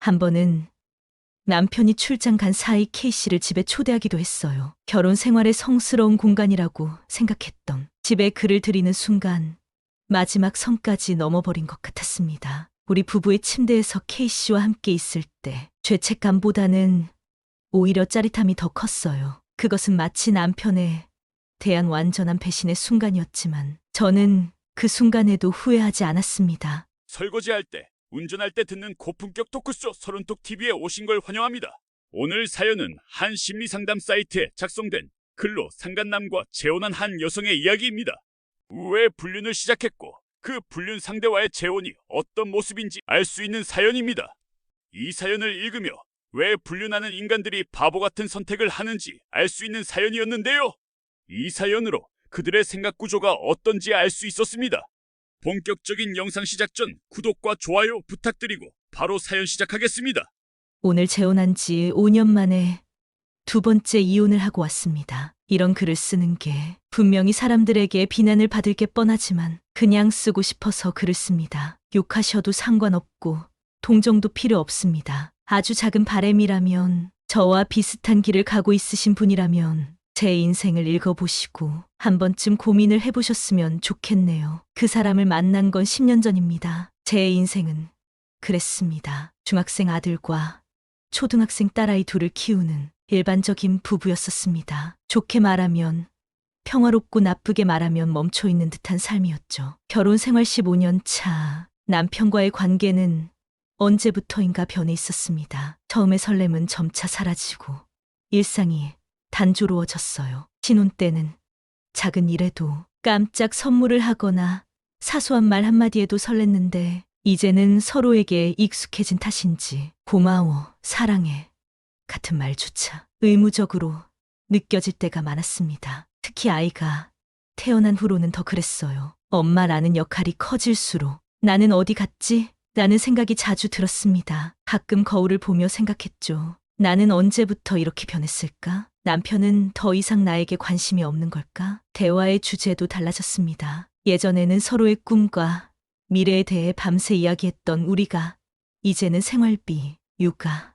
한 번은 남편이 출장 간 사이 K씨를 집에 초대하기도 했어요. 결혼 생활의 성스러운 공간이라고 생각했던 집에 그를 들이는 순간 마지막 선까지 넘어버린 것 같았습니다. 우리 부부의 침대에서 K씨와 함께 있을 때 죄책감보다는 오히려 짜릿함이 더 컸어요. 그것은 마치 남편에 대한 완전한 배신의 순간이었지만 저는 그 순간에도 후회하지 않았습니다. 설거지할 때, 운전할 때 듣는 고품격 토크쇼 서른톡 TV에 오신 걸 환영합니다. 오늘 사연은 한 심리상담 사이트에 작성된 글로 상간남과 재혼한 한 여성의 이야기입니다. 왜 불륜을 시작했고 그 불륜 상대와의 재혼이 어떤 모습인지 알 수 있는 사연입니다. 이 사연을 읽으며 왜 불륜하는 인간들이 바보 같은 선택을 하는지 알 수 있는 사연이었는데요. 이 사연으로 그들의 생각 구조가 어떤지 알 수 있었습니다. 본격적인 영상 시작 전 구독과 좋아요 부탁드리고 바로 사연 시작하겠습니다. 오늘 재혼한 지 5년 만에 두 번째 이혼을 하고 왔습니다. 이런 글을 쓰는 게 분명히 사람들에게 비난을 받을 게 뻔하지만 그냥 쓰고 싶어서 글을 씁니다. 욕하셔도 상관없고 동정도 필요 없습니다. 아주 작은 바람이라면 저와 비슷한 길을 가고 있으신 분이라면 제 인생을 읽어보시고 한 번쯤 고민을 해보셨으면 좋겠네요. 그 사람을 만난 건 10년 전입니다. 제 인생은 그랬습니다. 중학생 아들과 초등학생 딸아이 둘을 키우는 일반적인 부부였었습니다. 좋게 말하면 평화롭고 나쁘게 말하면 멈춰있는 듯한 삶이었죠. 결혼 생활 15년 차 남편과의 관계는 언제부터인가 변해 있었습니다. 처음의 설렘은 점차 사라지고 일상이 단조로워졌어요. 신혼 때는 작은 일에도 깜짝 선물을 하거나 사소한 말 한마디에도 설렜는데 이제는 서로에게 익숙해진 탓인지 고마워, 사랑해 같은 말조차 의무적으로 느껴질 때가 많았습니다. 특히 아이가 태어난 후로는 더 그랬어요. 엄마라는 역할이 커질수록 나는 어디 갔지? 라는 생각이 자주 들었습니다. 가끔 거울을 보며 생각했죠. 나는 언제부터 이렇게 변했을까? 남편은 더 이상 나에게 관심이 없는 걸까? 대화의 주제도 달라졌습니다. 예전에는 서로의 꿈과 미래에 대해 밤새 이야기했던 우리가 이제는 생활비, 육아,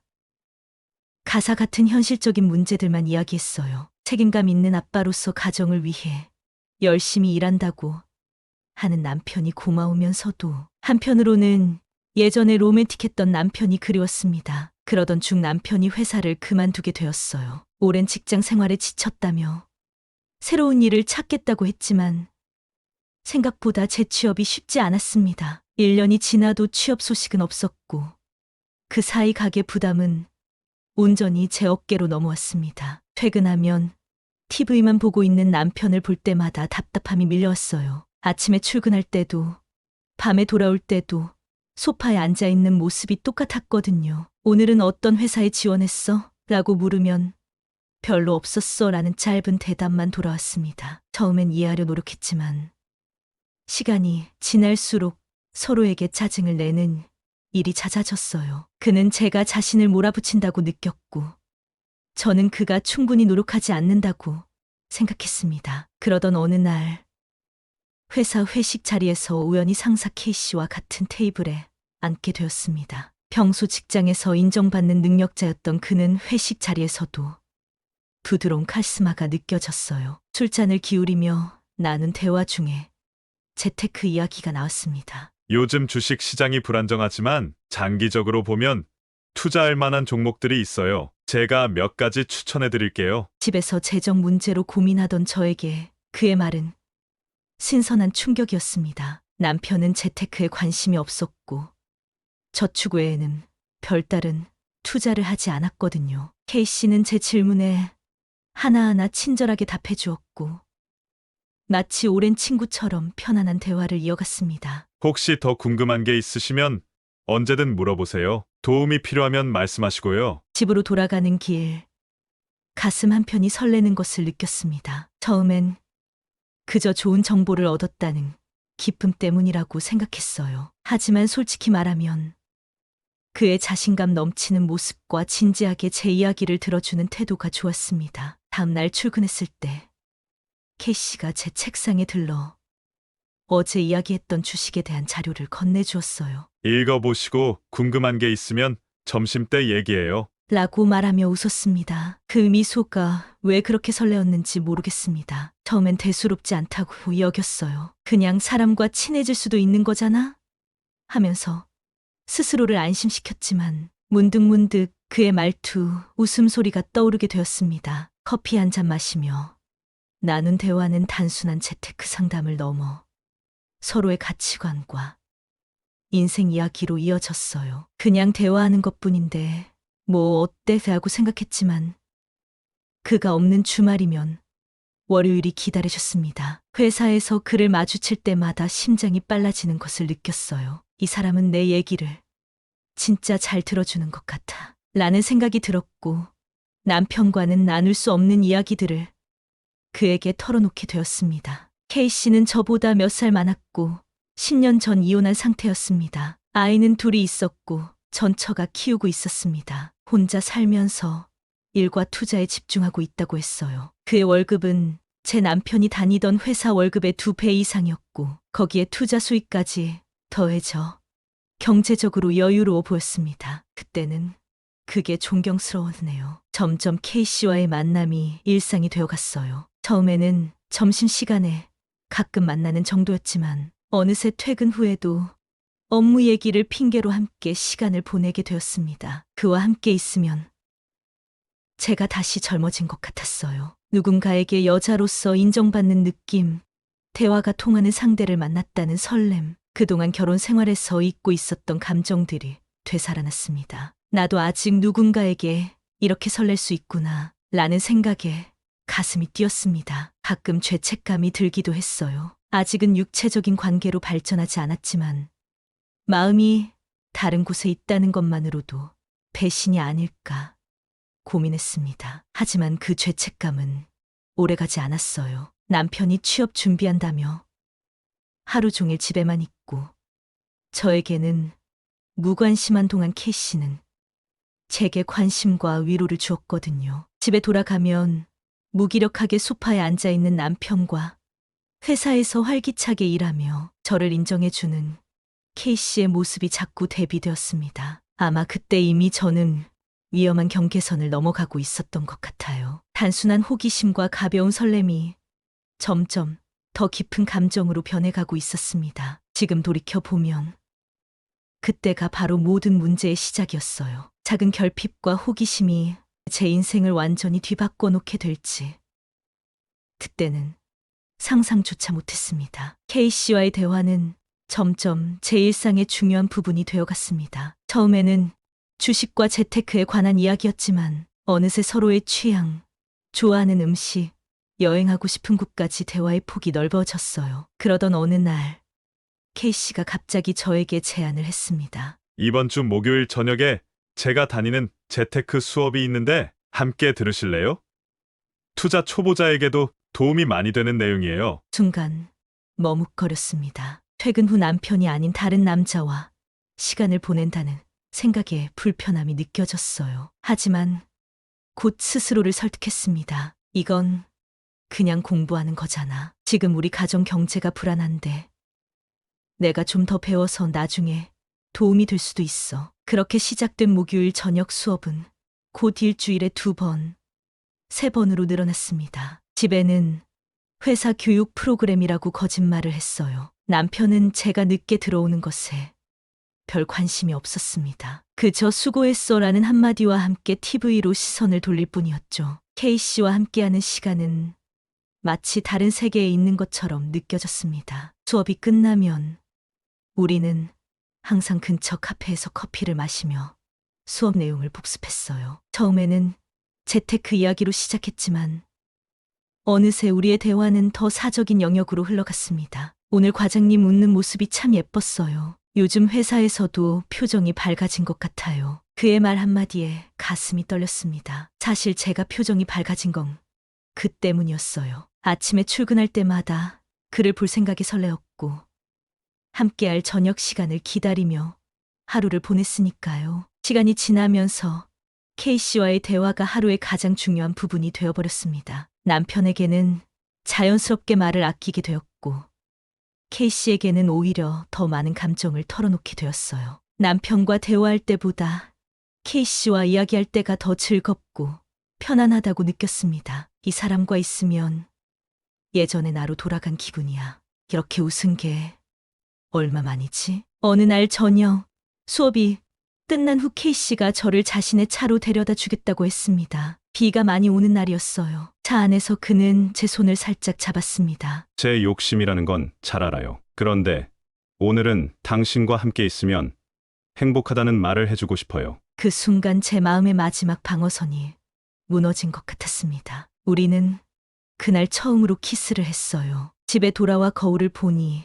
가사 같은 현실적인 문제들만 이야기했어요. 책임감 있는 아빠로서 가정을 위해 열심히 일한다고 하는 남편이 고마우면서도 한편으로는 예전에 로맨틱했던 남편이 그리웠습니다. 그러던 중 남편이 회사를 그만두게 되었어요. 오랜 직장 생활에 지쳤다며 새로운 일을 찾겠다고 했지만 생각보다 재취업이 쉽지 않았습니다. 1년이 지나도 취업 소식은 없었고 그 사이 가계 부담은 온전히 제 어깨로 넘어왔습니다. 퇴근하면 TV만 보고 있는 남편을 볼 때마다 답답함이 밀려왔어요. 아침에 출근할 때도 밤에 돌아올 때도 소파에 앉아있는 모습이 똑같았거든요. 오늘은 어떤 회사에 지원했어? 라고 물으면 별로 없었어 라는 짧은 대답만 돌아왔습니다. 처음엔 이해하려 노력했지만 시간이 지날수록 서로에게 짜증을 내는 일이 잦아졌어요. 그는 제가 자신을 몰아붙인다고 느꼈고 저는 그가 충분히 노력하지 않는다고 생각했습니다. 그러던 어느 날 회사 회식 자리에서 우연히 상사 K씨와 같은 테이블에 앉게 되었습니다. 평소 직장에서 인정받는 능력자였던 그는 회식 자리에서도 부드러운 카리스마가 느껴졌어요. 술잔을 기울이며 나눈 대화 중에 재테크 이야기가 나왔습니다. 요즘 주식 시장이 불안정하지만 장기적으로 보면 투자할 만한 종목들이 있어요. 제가 몇 가지 추천해 드릴게요. 집에서 재정 문제로 고민하던 저에게 그의 말은 신선한 충격이었습니다. 남편은 재테크에 관심이 없었고 저축 외에는 별다른 투자를 하지 않았거든요. K씨는 제 질문에 하나하나 친절하게 답해 주었고 마치 오랜 친구처럼 편안한 대화를 이어갔습니다. 혹시 더 궁금한 게 있으시면 언제든 물어보세요. 도움이 필요하면 말씀하시고요. 집으로 돌아가는 길 가슴 한편이 설레는 것을 느꼈습니다. 처음엔 그저 좋은 정보를 얻었다는 기쁨 때문이라고 생각했어요. 하지만 솔직히 말하면 그의 자신감 넘치는 모습과 진지하게 제 이야기를 들어주는 태도가 좋았습니다. 다음 날 출근했을 때 K씨가 제 책상에 들러 어제 이야기했던 주식에 대한 자료를 건네주었어요. 읽어보시고 궁금한 게 있으면 점심때 얘기예요. 라고 말하며 웃었습니다. 그 미소가 왜 그렇게 설레었는지 모르겠습니다. 처음엔 대수롭지 않다고 여겼어요. 그냥 사람과 친해질 수도 있는 거잖아? 하면서 스스로를 안심시켰지만 문득문득 그의 말투, 웃음소리가 떠오르게 되었습니다. 커피 한 잔 마시며 나눈 대화는 단순한 재테크 상담을 넘어 서로의 가치관과 인생 이야기로 이어졌어요. 그냥 대화하는 것뿐인데 뭐 어때 하고 생각했지만 그가 없는 주말이면 월요일이 기다려졌습니다. 회사에서 그를 마주칠 때마다 심장이 빨라지는 것을 느꼈어요. 이 사람은 내 얘기를 진짜 잘 들어주는 것 같아 라는 생각이 들었고 남편과는 나눌 수 없는 이야기들을 그에게 털어놓게 되었습니다. K씨는 저보다 몇 살 많았고 10년 전 이혼한 상태였습니다. 아이는 둘이 있었고 전처가 키우고 있었습니다. 혼자 살면서 일과 투자에 집중하고 있다고 했어요. 그의 월급은 제 남편이 다니던 회사 월급의 2배 이상이었고 거기에 투자 수익까지 더해져 경제적으로 여유로워 보였습니다. 그때는 그게 존경스러웠네요. 점점 K씨와의 만남이 일상이 되어갔어요. 처음에는 점심시간에 가끔 만나는 정도였지만 어느새 퇴근 후에도 업무 얘기를 핑계로 함께 시간을 보내게 되었습니다. 그와 함께 있으면 제가 다시 젊어진 것 같았어요. 누군가에게 여자로서 인정받는 느낌, 대화가 통하는 상대를 만났다는 설렘, 그동안 결혼 생활에서 잊고 있었던 감정들이 되살아났습니다. 나도 아직 누군가에게 이렇게 설렐 수 있구나 라는 생각에 가슴이 뛰었습니다. 가끔 죄책감이 들기도 했어요. 아직은 육체적인 관계로 발전하지 않았지만 마음이 다른 곳에 있다는 것만으로도 배신이 아닐까 고민했습니다. 하지만 그 죄책감은 오래가지 않았어요. 남편이 취업 준비한다며 하루 종일 집에만 있고 저에게는 무관심한 동안 K씨는 제게 관심과 위로를 주었거든요. 집에 돌아가면 무기력하게 소파에 앉아있는 남편과 회사에서 활기차게 일하며 저를 인정해주는 K씨의 모습이 자꾸 대비되었습니다. 아마 그때 이미 저는 위험한 경계선을 넘어가고 있었던 것 같아요. 단순한 호기심과 가벼운 설렘이 점점 더 깊은 감정으로 변해가고 있었습니다. 지금 돌이켜보면 그때가 바로 모든 문제의 시작이었어요. 작은 결핍과 호기심이 제 인생을 완전히 뒤바꿔 놓게 될지 그때는 상상조차 못했습니다. K씨와의 대화는 점점 제 일상의 중요한 부분이 되어갔습니다. 처음에는 주식과 재테크에 관한 이야기였지만 어느새 서로의 취향, 좋아하는 음식, 여행하고 싶은 곳까지 대화의 폭이 넓어졌어요. 그러던 어느 날 K씨가 갑자기 저에게 제안을 했습니다. 이번 주 목요일 저녁에 제가 다니는 재테크 수업이 있는데 함께 들으실래요? 투자 초보자에게도 도움이 많이 되는 내용이에요. 순간 머뭇거렸습니다. 퇴근 후 남편이 아닌 다른 남자와 시간을 보낸다는 생각에 불편함이 느껴졌어요. 하지만 곧 스스로를 설득했습니다. 이건 그냥 공부하는 거잖아. 지금 우리 가정 경제가 불안한데 내가 좀 더 배워서 나중에 도움이 될 수도 있어. 그렇게 시작된 목요일 저녁 수업은 곧 일주일에 2번, 3번으로 늘어났습니다. 집에는 회사 교육 프로그램이라고 거짓말을 했어요. 남편은 제가 늦게 들어오는 것에 별 관심이 없었습니다. 그저 수고했어라는 한마디와 함께 TV로 시선을 돌릴 뿐이었죠. K씨와 함께하는 시간은 마치 다른 세계에 있는 것처럼 느껴졌습니다. 수업이 끝나면 우리는 항상 근처 카페에서 커피를 마시며 수업 내용을 복습했어요. 처음에는 재테크 이야기로 시작했지만 어느새 우리의 대화는 더 사적인 영역으로 흘러갔습니다. 오늘 과장님 웃는 모습이 참 예뻤어요. 요즘 회사에서도 표정이 밝아진 것 같아요. 그의 말 한마디에 가슴이 떨렸습니다. 사실 제가 표정이 밝아진 건 그 때문이었어요. 아침에 출근할 때마다 그를 볼 생각이 설레었고 함께할 저녁 시간을 기다리며 하루를 보냈으니까요. 시간이 지나면서 K씨와의 대화가 하루의 가장 중요한 부분이 되어버렸습니다. 남편에게는 자연스럽게 말을 아끼게 되었고 K씨에게는 오히려 더 많은 감정을 털어놓게 되었어요. 남편과 대화할 때보다 케이씨와 이야기할 때가 더 즐겁고 편안하다고 느꼈습니다. 이 사람과 있으면 예전의 나로 돌아간 기분이야. 이렇게 웃은 게 얼마만이지? 어느 날 저녁 수업이 끝난 후 케이씨가 저를 자신의 차로 데려다 주겠다고 했습니다. 비가 많이 오는 날이었어요. 차 안에서 그는 제 손을 살짝 잡았습니다. 제 욕심이라는 건 잘 알아요. 그런데 오늘은 당신과 함께 있으면 행복하다는 말을 해주고 싶어요. 그 순간 제 마음의 마지막 방어선이 무너진 것 같았습니다. 우리는 그날 처음으로 키스를 했어요. 집에 돌아와 거울을 보니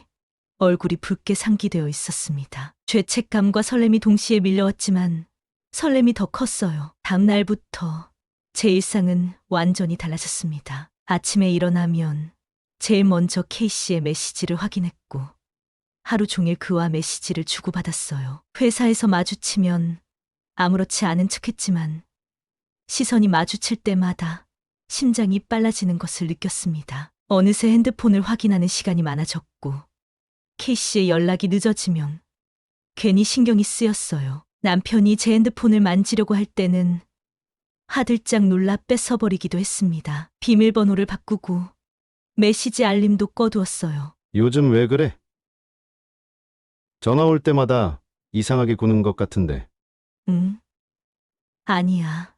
얼굴이 붉게 상기되어 있었습니다. 죄책감과 설렘이 동시에 밀려왔지만 설렘이 더 컸어요. 다음 날부터 제 일상은 완전히 달라졌습니다. 아침에 일어나면 제일 먼저 K씨의 메시지를 확인했고 하루 종일 그와 메시지를 주고받았어요. 회사에서 마주치면 아무렇지 않은 척했지만 시선이 마주칠 때마다 심장이 빨라지는 것을 느꼈습니다. 어느새 핸드폰을 확인하는 시간이 많아졌고 K씨의 연락이 늦어지면 괜히 신경이 쓰였어요. 남편이 제 핸드폰을 만지려고 할 때는 화들짝 놀라 뺏어버리기도 했습니다. 비밀번호를 바꾸고 메시지 알림도 꺼두었어요. 요즘 왜 그래? 전화 올 때마다 이상하게 구는 것 같은데. 응? 아니야.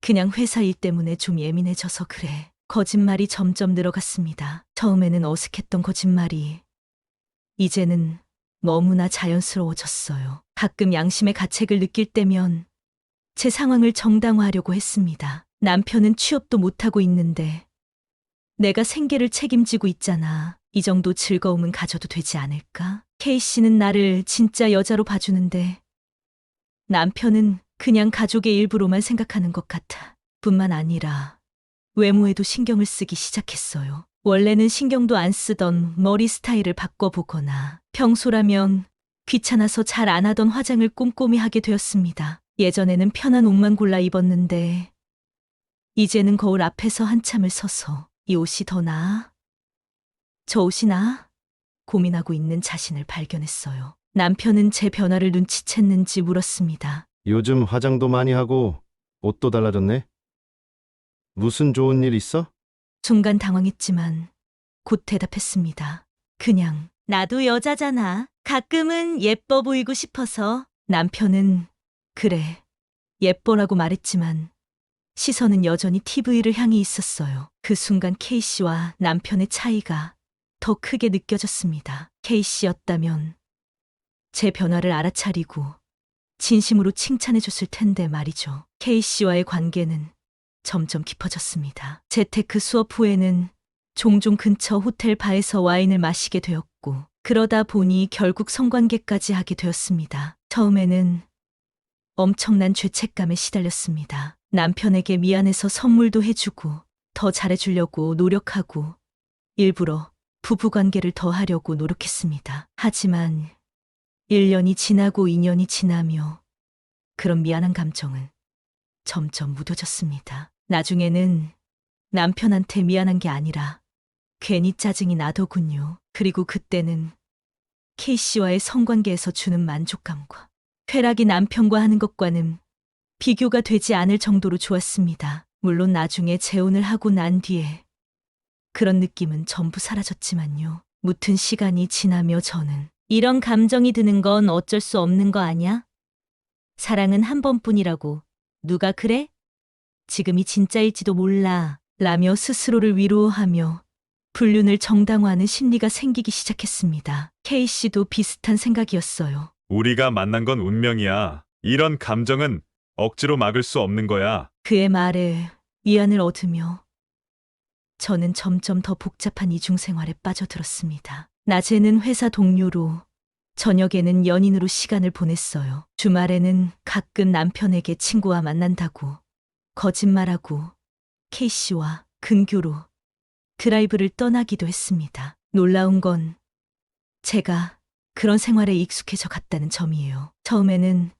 그냥 회사 일 때문에 좀 예민해져서 그래. 거짓말이 점점 늘어갔습니다. 처음에는 어색했던 거짓말이 이제는 너무나 자연스러워졌어요. 가끔 양심의 가책을 느낄 때면 제 상황을 정당화하려고 했습니다. 남편은 취업도 못하고 있는데 내가 생계를 책임지고 있잖아. 이 정도 즐거움은 가져도 되지 않을까? K씨는 나를 진짜 여자로 봐주는데 남편은 그냥 가족의 일부로만 생각하는 것 같아. 뿐만 아니라 외모에도 신경을 쓰기 시작했어요. 원래는 신경도 안 쓰던 머리 스타일을 바꿔보거나 평소라면 귀찮아서 잘 안 하던 화장을 꼼꼼히 하게 되었습니다. 예전에는 편한 옷만 골라 입었는데 이제는 거울 앞에서 한참을 서서 이 옷이 더 나아? 저 옷이 나아? 고민하고 있는 자신을 발견했어요. 남편은 제 변화를 눈치챘는지 물었습니다. 요즘 화장도 많이 하고 옷도 달라졌네? 무슨 좋은 일 있어? 순간 당황했지만 곧 대답했습니다. 그냥 나도 여자잖아. 가끔은 예뻐 보이고 싶어서. 남편은 그래, 예뻐라고 말했지만 시선은 여전히 TV를 향해 있었어요. 그 순간 K씨와 남편의 차이가 더 크게 느껴졌습니다. K씨였다면 제 변화를 알아차리고 진심으로 칭찬해줬을 텐데 말이죠. K씨와의 관계는 점점 깊어졌습니다. 재테크 수업 후에는 종종 근처 호텔 바에서 와인을 마시게 되었고 그러다 보니 결국 성관계까지 하게 되었습니다. 처음에는 엄청난 죄책감에 시달렸습니다. 남편에게 미안해서 선물도 해주고 더 잘해주려고 노력하고 일부러 부부관계를 더 하려고 노력했습니다. 하지만 1년이 지나고 2년이 지나며 그런 미안한 감정은 점점 무뎌졌습니다. 나중에는 남편한테 미안한 게 아니라 괜히 짜증이 나더군요. 그리고 그때는 K씨와의 성관계에서 주는 만족감과 쾌락이 남편과 하는 것과는 비교가 되지 않을 정도로 좋았습니다. 물론 나중에 재혼을 하고 난 뒤에 그런 느낌은 전부 사라졌지만요. 무튼 시간이 지나며 저는 이런 감정이 드는 건 어쩔 수 없는 거 아냐? 사랑은 한 번뿐이라고. 누가 그래? 지금이 진짜일지도 몰라. 라며 스스로를 위로하며 불륜을 정당화하는 심리가 생기기 시작했습니다. K씨도 비슷한 생각이었어요. 우리가 만난 건 운명이야. 이런 감정은 억지로 막을 수 없는 거야. 그의 말에 위안을 얻으며 저는 점점 더 복잡한 이중생활에 빠져들었습니다. 낮에는 회사 동료로, 저녁에는 연인으로 시간을 보냈어요. 주말에는 가끔 남편에게 친구와 만난다고 거짓말하고 K씨와 근교로 드라이브를 떠나기도 했습니다. 놀라운 건 제가 그런 생활에 익숙해져 갔다는 점이에요. 처음에는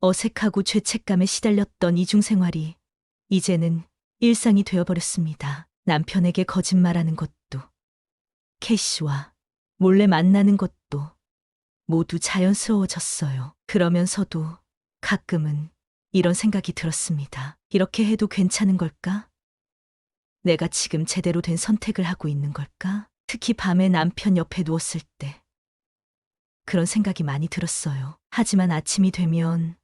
어색하고 죄책감에 시달렸던 이중생활이 이제는 일상이 되어버렸습니다. 남편에게 거짓말하는 것도, K씨와 몰래 만나는 것도 모두 자연스러워졌어요. 그러면서도 가끔은 이런 생각이 들었습니다. 이렇게 해도 괜찮은 걸까? 내가 지금 제대로 된 선택을 하고 있는 걸까? 특히 밤에 남편 옆에 누웠을 때 그런 생각이 많이 들었어요. 하지만 아침이 되면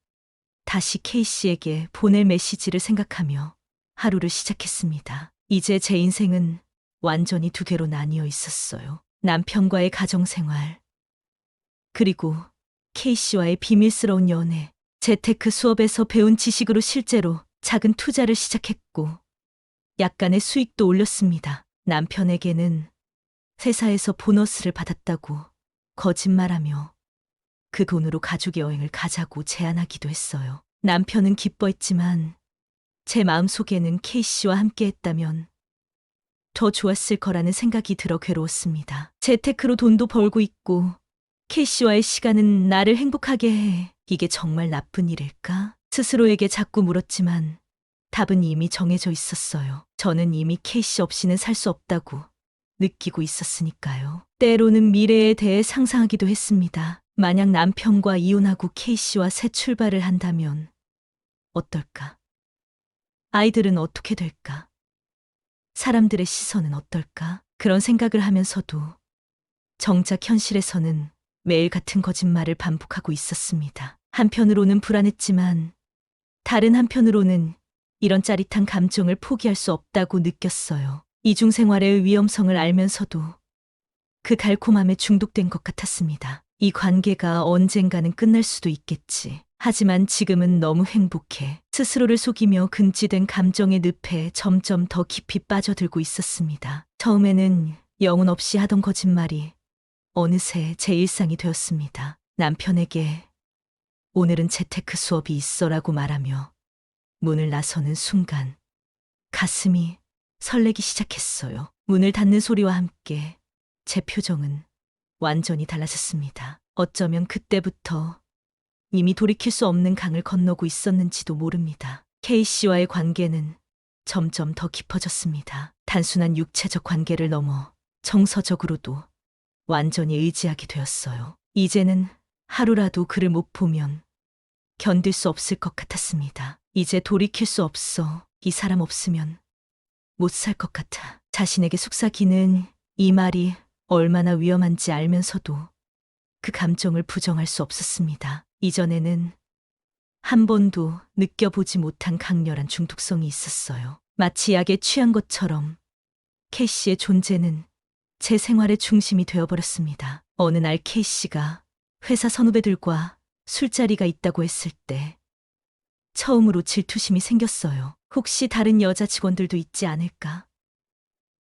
다시 K씨에게 보낼 메시지를 생각하며 하루를 시작했습니다. 이제 제 인생은 완전히 두 개로 나뉘어 있었어요. 남편과의 가정생활, 그리고 K씨와의 비밀스러운 연애. 재테크 수업에서 배운 지식으로 실제로 작은 투자를 시작했고 약간의 수익도 올렸습니다. 남편에게는 회사에서 보너스를 받았다고 거짓말하며 그 돈으로 가족 여행을 가자고 제안하기도 했어요. 남편은 기뻐했지만 제 마음속에는 K씨와 함께 했다면 더 좋았을 거라는 생각이 들어 괴로웠습니다. 재테크로 돈도 벌고 있고 K씨와의 시간은 나를 행복하게 해. 이게 정말 나쁜 일일까? 스스로에게 자꾸 물었지만 답은 이미 정해져 있었어요. 저는 이미 K씨 없이는 살 수 없다고 느끼고 있었으니까요. 때로는 미래에 대해 상상하기도 했습니다. 만약 남편과 이혼하고 K씨와 새 출발을 한다면 어떨까? 아이들은 어떻게 될까? 사람들의 시선은 어떨까? 그런 생각을 하면서도 정작 현실에서는 매일 같은 거짓말을 반복하고 있었습니다. 한편으로는 불안했지만 다른 한편으로는 이런 짜릿한 감정을 포기할 수 없다고 느꼈어요. 이중생활의 위험성을 알면서도 그 달콤함에 중독된 것 같았습니다. 이 관계가 언젠가는 끝날 수도 있겠지. 하지만 지금은 너무 행복해. 스스로를 속이며 금지된 감정의 늪에 점점 더 깊이 빠져들고 있었습니다. 처음에는 영혼 없이 하던 거짓말이 어느새 제 일상이 되었습니다. 남편에게 오늘은 재테크 수업이 있어라고 말하며 문을 나서는 순간 가슴이 설레기 시작했어요. 문을 닫는 소리와 함께 제 표정은 완전히 달라졌습니다. 어쩌면 그때부터 이미 돌이킬 수 없는 강을 건너고 있었는지도 모릅니다. K씨와의 관계는 점점 더 깊어졌습니다. 단순한 육체적 관계를 넘어 정서적으로도 완전히 의지하게 되었어요. 이제는 하루라도 그를 못 보면 견딜 수 없을 것 같았습니다. 이제 돌이킬 수 없어. 이 사람 없으면 못 살 것 같아. 자신에게 속삭이는 이 말이 얼마나 위험한지 알면서도 그 감정을 부정할 수 없었습니다. 이전에는 한 번도 느껴보지 못한 강렬한 중독성이 있었어요. 마치 약에 취한 것처럼 K씨의 존재는 제 생활의 중심이 되어버렸습니다. 어느 날 K씨가 회사 선후배들과 술자리가 있다고 했을 때 처음으로 질투심이 생겼어요. 혹시 다른 여자 직원들도 있지 않을까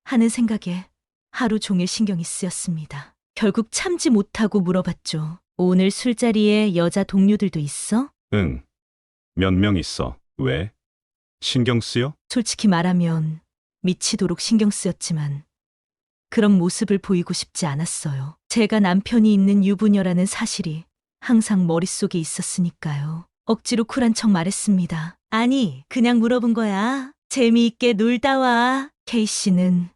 하는 생각에 하루 종일 신경이 쓰였습니다. 결국 참지 못하고 물어봤죠. 오늘 술자리에 여자 동료들도 있어? 응. 몇 명 있어. 왜? 신경 쓰여? 솔직히 말하면 미치도록 신경 쓰였지만 그런 모습을 보이고 싶지 않았어요. 제가 남편이 있는 유부녀라는 사실이 항상 머릿속에 있었으니까요. 억지로 쿨한 척 말했습니다. 아니, 그냥 물어본 거야. 재미있게 놀다 와. K씨는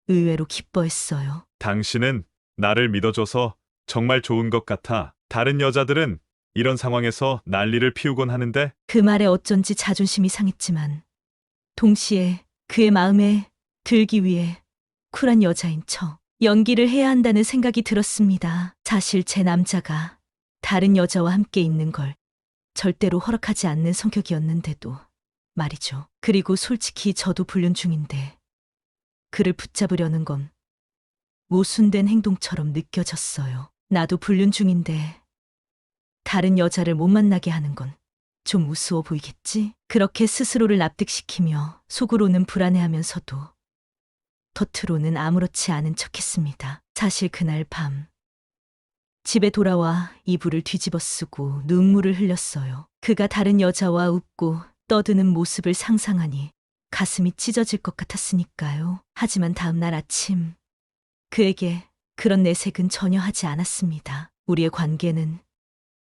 의외로 기뻐했어요. 당신은 나를 믿어줘서 정말 좋은 것 같아. 다른 여자들은 이런 상황에서 난리를 피우곤 하는데 그 말에 어쩐지 자존심이 상했지만 동시에 그의 마음에 들기 위해 쿨한 여자인 척 연기를 해야 한다는 생각이 들었습니다. 사실 제 남자가 다른 여자와 함께 있는 걸 절대로 허락하지 않는 성격이었는데도 말이죠. 그리고 솔직히 저도 불륜 중인데 그를 붙잡으려는 건 모순된 행동처럼 느껴졌어요. 나도 불륜 중인데 다른 여자를 못 만나게 하는 건 좀 우스워 보이겠지? 그렇게 스스로를 납득시키며 속으로는 불안해하면서도 겉으로는 아무렇지 않은 척했습니다. 사실 그날 밤 집에 돌아와 이불을 뒤집어 쓰고 눈물을 흘렸어요. 그가 다른 여자와 웃고 떠드는 모습을 상상하니 가슴이 찢어질 것 같았으니까요. 하지만 다음 날 아침 그에게 그런 내색은 전혀 하지 않았습니다. 우리의 관계는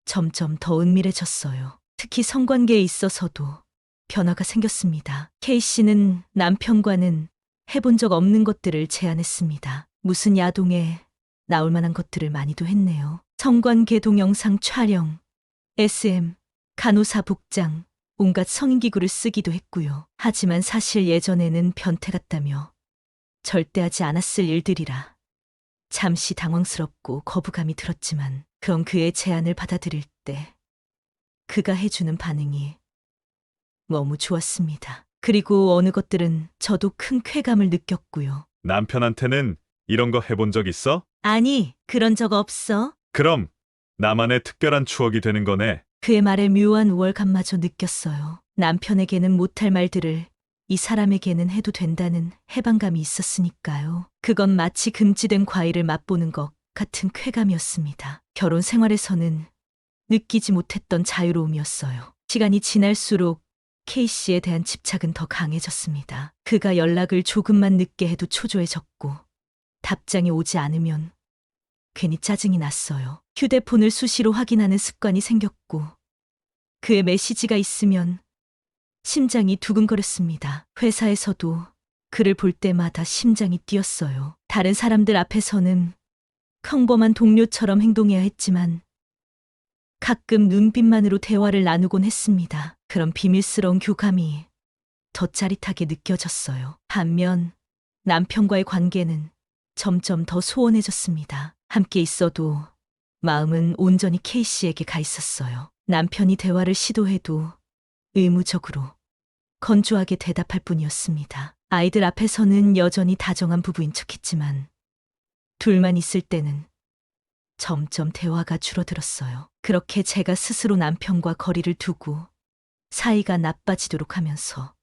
점점 더 은밀해졌어요. 특히 성관계에 있어서도 변화가 생겼습니다. K씨는 남편과는 해본 적 없는 것들을 제안했습니다. 무슨 야동에 나올 만한 것들을 많이도 했네요. 성관계 동영상 촬영, SM, 간호사 복장, 온갖 성인기구를 쓰기도 했고요. 하지만 사실 예전에는 변태 같다며 절대 하지 않았을 일들이라 잠시 당황스럽고 거부감이 들었지만 그런 그의 제안을 받아들일 때 그가 해주는 반응이 너무 좋았습니다. 그리고 어느 것들은 저도 큰 쾌감을 느꼈고요. 남편한테는 이런 거 해본 적 있어? 아니, 그런 적 없어. 그럼 나만의 특별한 추억이 되는 거네. 그의 말에 묘한 우월감마저 느꼈어요. 남편에게는 못할 말들을 이 사람에게는 해도 된다는 해방감이 있었으니까요. 그건 마치 금지된 과일을 맛보는 것 같은 쾌감이었습니다. 결혼 생활에서는 느끼지 못했던 자유로움이었어요. 시간이 지날수록 K씨에 대한 집착은 더 강해졌습니다. 그가 연락을 조금만 늦게 해도 초조해졌고 답장이 오지 않으면 괜히 짜증이 났어요. 휴대폰을 수시로 확인하는 습관이 생겼고 그의 메시지가 있으면 심장이 두근거렸습니다. 회사에서도 그를 볼 때마다 심장이 뛰었어요. 다른 사람들 앞에서는 평범한 동료처럼 행동해야 했지만 가끔 눈빛만으로 대화를 나누곤 했습니다. 그런 비밀스러운 교감이 더 짜릿하게 느껴졌어요. 반면 남편과의 관계는 점점 더 소원해졌습니다. 함께 있어도 마음은 온전히 K씨에게 가 있었어요. 남편이 대화를 시도해도 의무적으로 건조하게 대답할 뿐이었습니다. 아이들 앞에서는 여전히 다정한 부부인 척했지만 둘만 있을 때는 점점 대화가 줄어들었어요. 그렇게 제가 스스로 남편과 거리를 두고 사이가 나빠지도록 하면서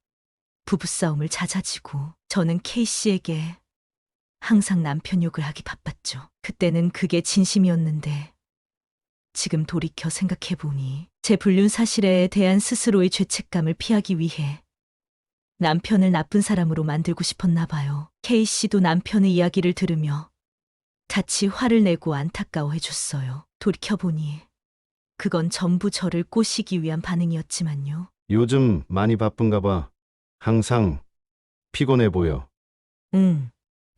부부싸움을 잦아지고 저는 K씨에게 항상 남편 욕을 하기 바빴죠. 그때는 그게 진심이었는데 지금 돌이켜 생각해보니 제 불륜 사실에 대한 스스로의 죄책감을 피하기 위해 남편을 나쁜 사람으로 만들고 싶었나 봐요. K씨도 남편의 이야기를 들으며 같이 화를 내고 안타까워해줬어요. 돌이켜보니 그건 전부 저를 꼬시기 위한 반응이었지만요. 요즘 많이 바쁜가 봐. 항상 피곤해 보여.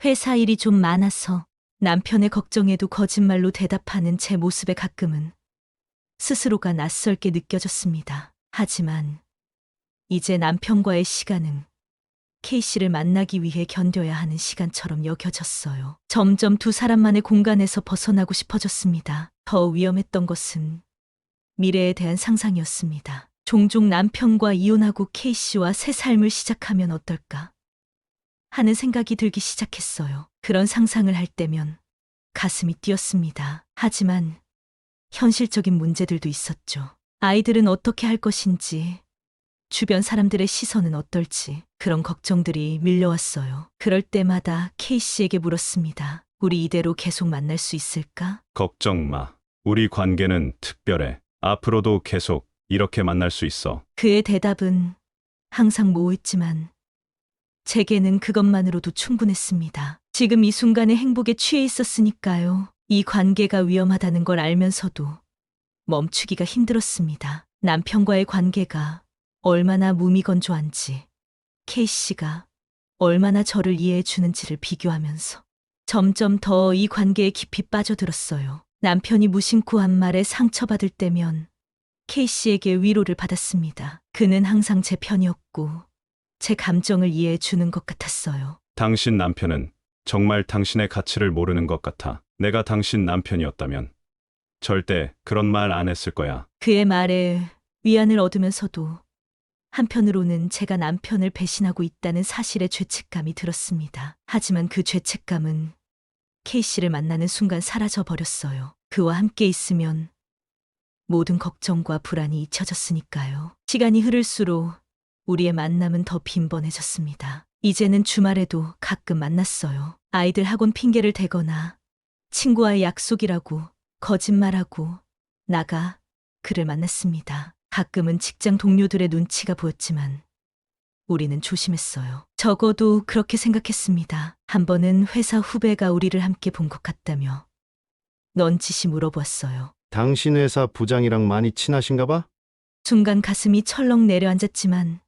회사 일이 좀 많아서 남편의 걱정에도 거짓말로 대답하는 제 모습에 가끔은 스스로가 낯설게 느껴졌습니다. 하지만 이제 남편과의 시간은 K씨를 만나기 위해 견뎌야 하는 시간처럼 여겨졌어요. 점점 두 사람만의 공간에서 벗어나고 싶어졌습니다. 더 위험했던 것은 미래에 대한 상상이었습니다. 종종 남편과 이혼하고 K씨와 새 삶을 시작하면 어떨까 하는 생각이 들기 시작했어요. 그런 상상을 할 때면 가슴이 뛰었습니다. 하지만 현실적인 문제들도 있었죠. 아이들은 어떻게 할 것인지, 주변 사람들의 시선은 어떨지 그런 걱정들이 밀려왔어요. 그럴 때마다 K씨에게 물었습니다. 우리 이대로 계속 만날 수 있을까? 걱정 마. 우리 관계는 특별해. 앞으로도 계속 이렇게 만날 수 있어. 그의 대답은 항상 모호했지만 제게는 그것만으로도 충분했습니다. 지금 이 순간의 행복에 취해 있었으니까요. 이 관계가 위험하다는 걸 알면서도 멈추기가 힘들었습니다. 남편과의 관계가 얼마나 무미건조한지, K씨가 얼마나 저를 이해해 주는지를 비교하면서 점점 더 이 관계에 깊이 빠져들었어요. 남편이 무심코 한 말에 상처받을 때면 K씨에게 위로를 받았습니다. 그는 항상 제 편이었고 제 감정을 이해해 주는 것 같았어요. 당신 남편은 정말 당신의 가치를 모르는 것 같아. 내가 당신 남편이었다면 절대 그런 말 안 했을 거야. 그의 말에 위안을 얻으면서도 한편으로는 제가 남편을 배신하고 있다는 사실에 죄책감이 들었습니다. 하지만 그 죄책감은 K씨를 만나는 순간 사라져 버렸어요. 그와 함께 있으면 모든 걱정과 불안이 잊혀졌으니까요. 시간이 흐를수록 우리의 만남은 더 빈번해졌습니다. 이제는 주말에도 가끔 만났어요. 아이들 학원 핑계를 대거나 친구와의 약속이라고 거짓말하고 나가 그를 만났습니다. 가끔은 직장 동료들의 눈치가 보였지만 우리는 조심했어요. 적어도 그렇게 생각했습니다. 한 번은 회사 후배가 우리를 함께 본 것 같다며 넌지시 물어보았어요. 당신 회사 부장이랑 많이 친하신가 봐? 순간 가슴이 철렁 내려앉았지만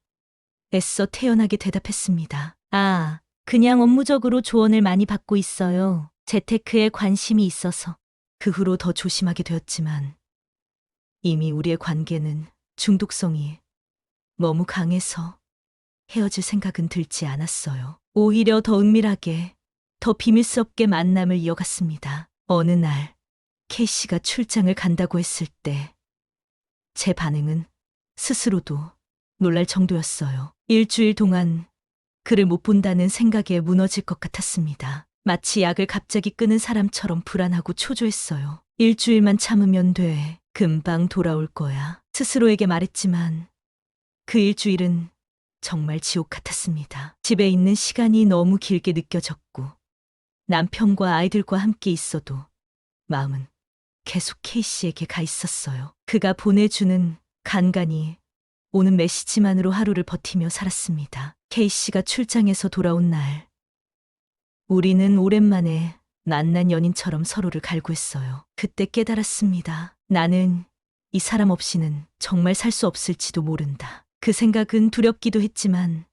애써 태연하게 대답했습니다. 아, 그냥 업무적으로 조언을 많이 받고 있어요. 재테크에 관심이 있어서. 그 후로 더 조심하게 되었지만 이미 우리의 관계는 중독성이 너무 강해서 헤어질 생각은 들지 않았어요. 오히려 더 은밀하게, 더 비밀스럽게 만남을 이어갔습니다. 어느 날, K씨가 출장을 간다고 했을 때, 제 반응은 스스로도 놀랄 정도였어요. 일주일 동안 그를 못 본다는 생각에 무너질 것 같았습니다. 마치 약을 갑자기 끊은 사람처럼 불안하고 초조했어요. 일주일만 참으면 돼. 금방 돌아올 거야. 스스로에게 말했지만 그 일주일은 정말 지옥 같았습니다. 집에 있는 시간이 너무 길게 느껴졌고 남편과 아이들과 함께 있어도 마음은 계속 K씨에게 가 있었어요. 그가 보내주는 간간히 오는 메시지만으로 하루를 버티며 살았습니다. K씨가 출장에서 돌아온 날, 우리는 오랜만에 낯난 연인처럼 서로를 갈구했어요. 그때 깨달았습니다. 나는 이 사람 없이는 정말 살 수 없을지도 모른다. 그 생각은 두렵기도 했지만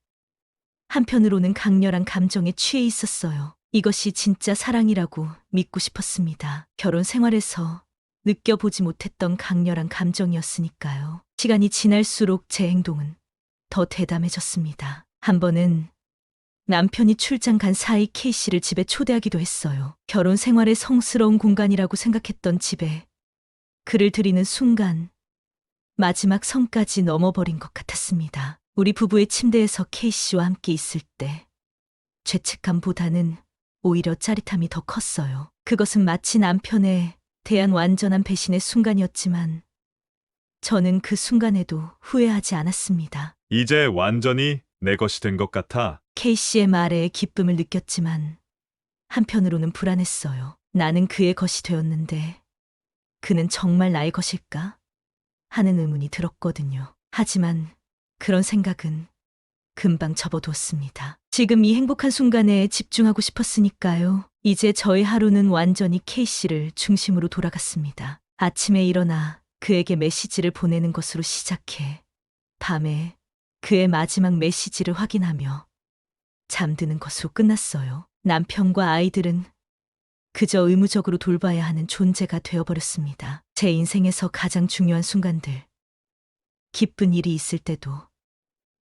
한편으로는 강렬한 감정에 취해 있었어요. 이것이 진짜 사랑이라고 믿고 싶었습니다. 결혼 생활에서 느껴보지 못했던 강렬한 감정이었으니까요. 시간이 지날수록 제 행동은 더 대담해졌습니다. 한 번은 남편이 출장 간 사이 K씨를 집에 초대하기도 했어요. 결혼 생활의 성스러운 공간이라고 생각했던 집에 그를 들이는 순간 마지막 선까지 넘어버린 것 같았습니다. 우리 부부의 침대에서 K씨와 함께 있을 때 죄책감보다는 오히려 짜릿함이 더 컸어요. 그것은 마치 남편에 대한 완전한 배신의 순간이었지만 저는 그 순간에도 후회하지 않았습니다. 이제 완전히 내 것이 된 것 같아. K씨의 말에 기쁨을 느꼈지만 한편으로는 불안했어요. 나는 그의 것이 되었는데 그는 정말 나의 것일까? 하는 의문이 들었거든요. 하지만 그런 생각은 금방 접어두었습니다. 지금 이 행복한 순간에 집중하고 싶었으니까요. 이제 저의 하루는 완전히 K씨를 중심으로 돌아갔습니다. 아침에 일어나 그에게 메시지를 보내는 것으로 시작해 밤에 그의 마지막 메시지를 확인하며 잠드는 것으로 끝났어요. 남편과 아이들은 그저 의무적으로 돌봐야 하는 존재가 되어버렸습니다. 제 인생에서 가장 중요한 순간들, 기쁜 일이 있을 때도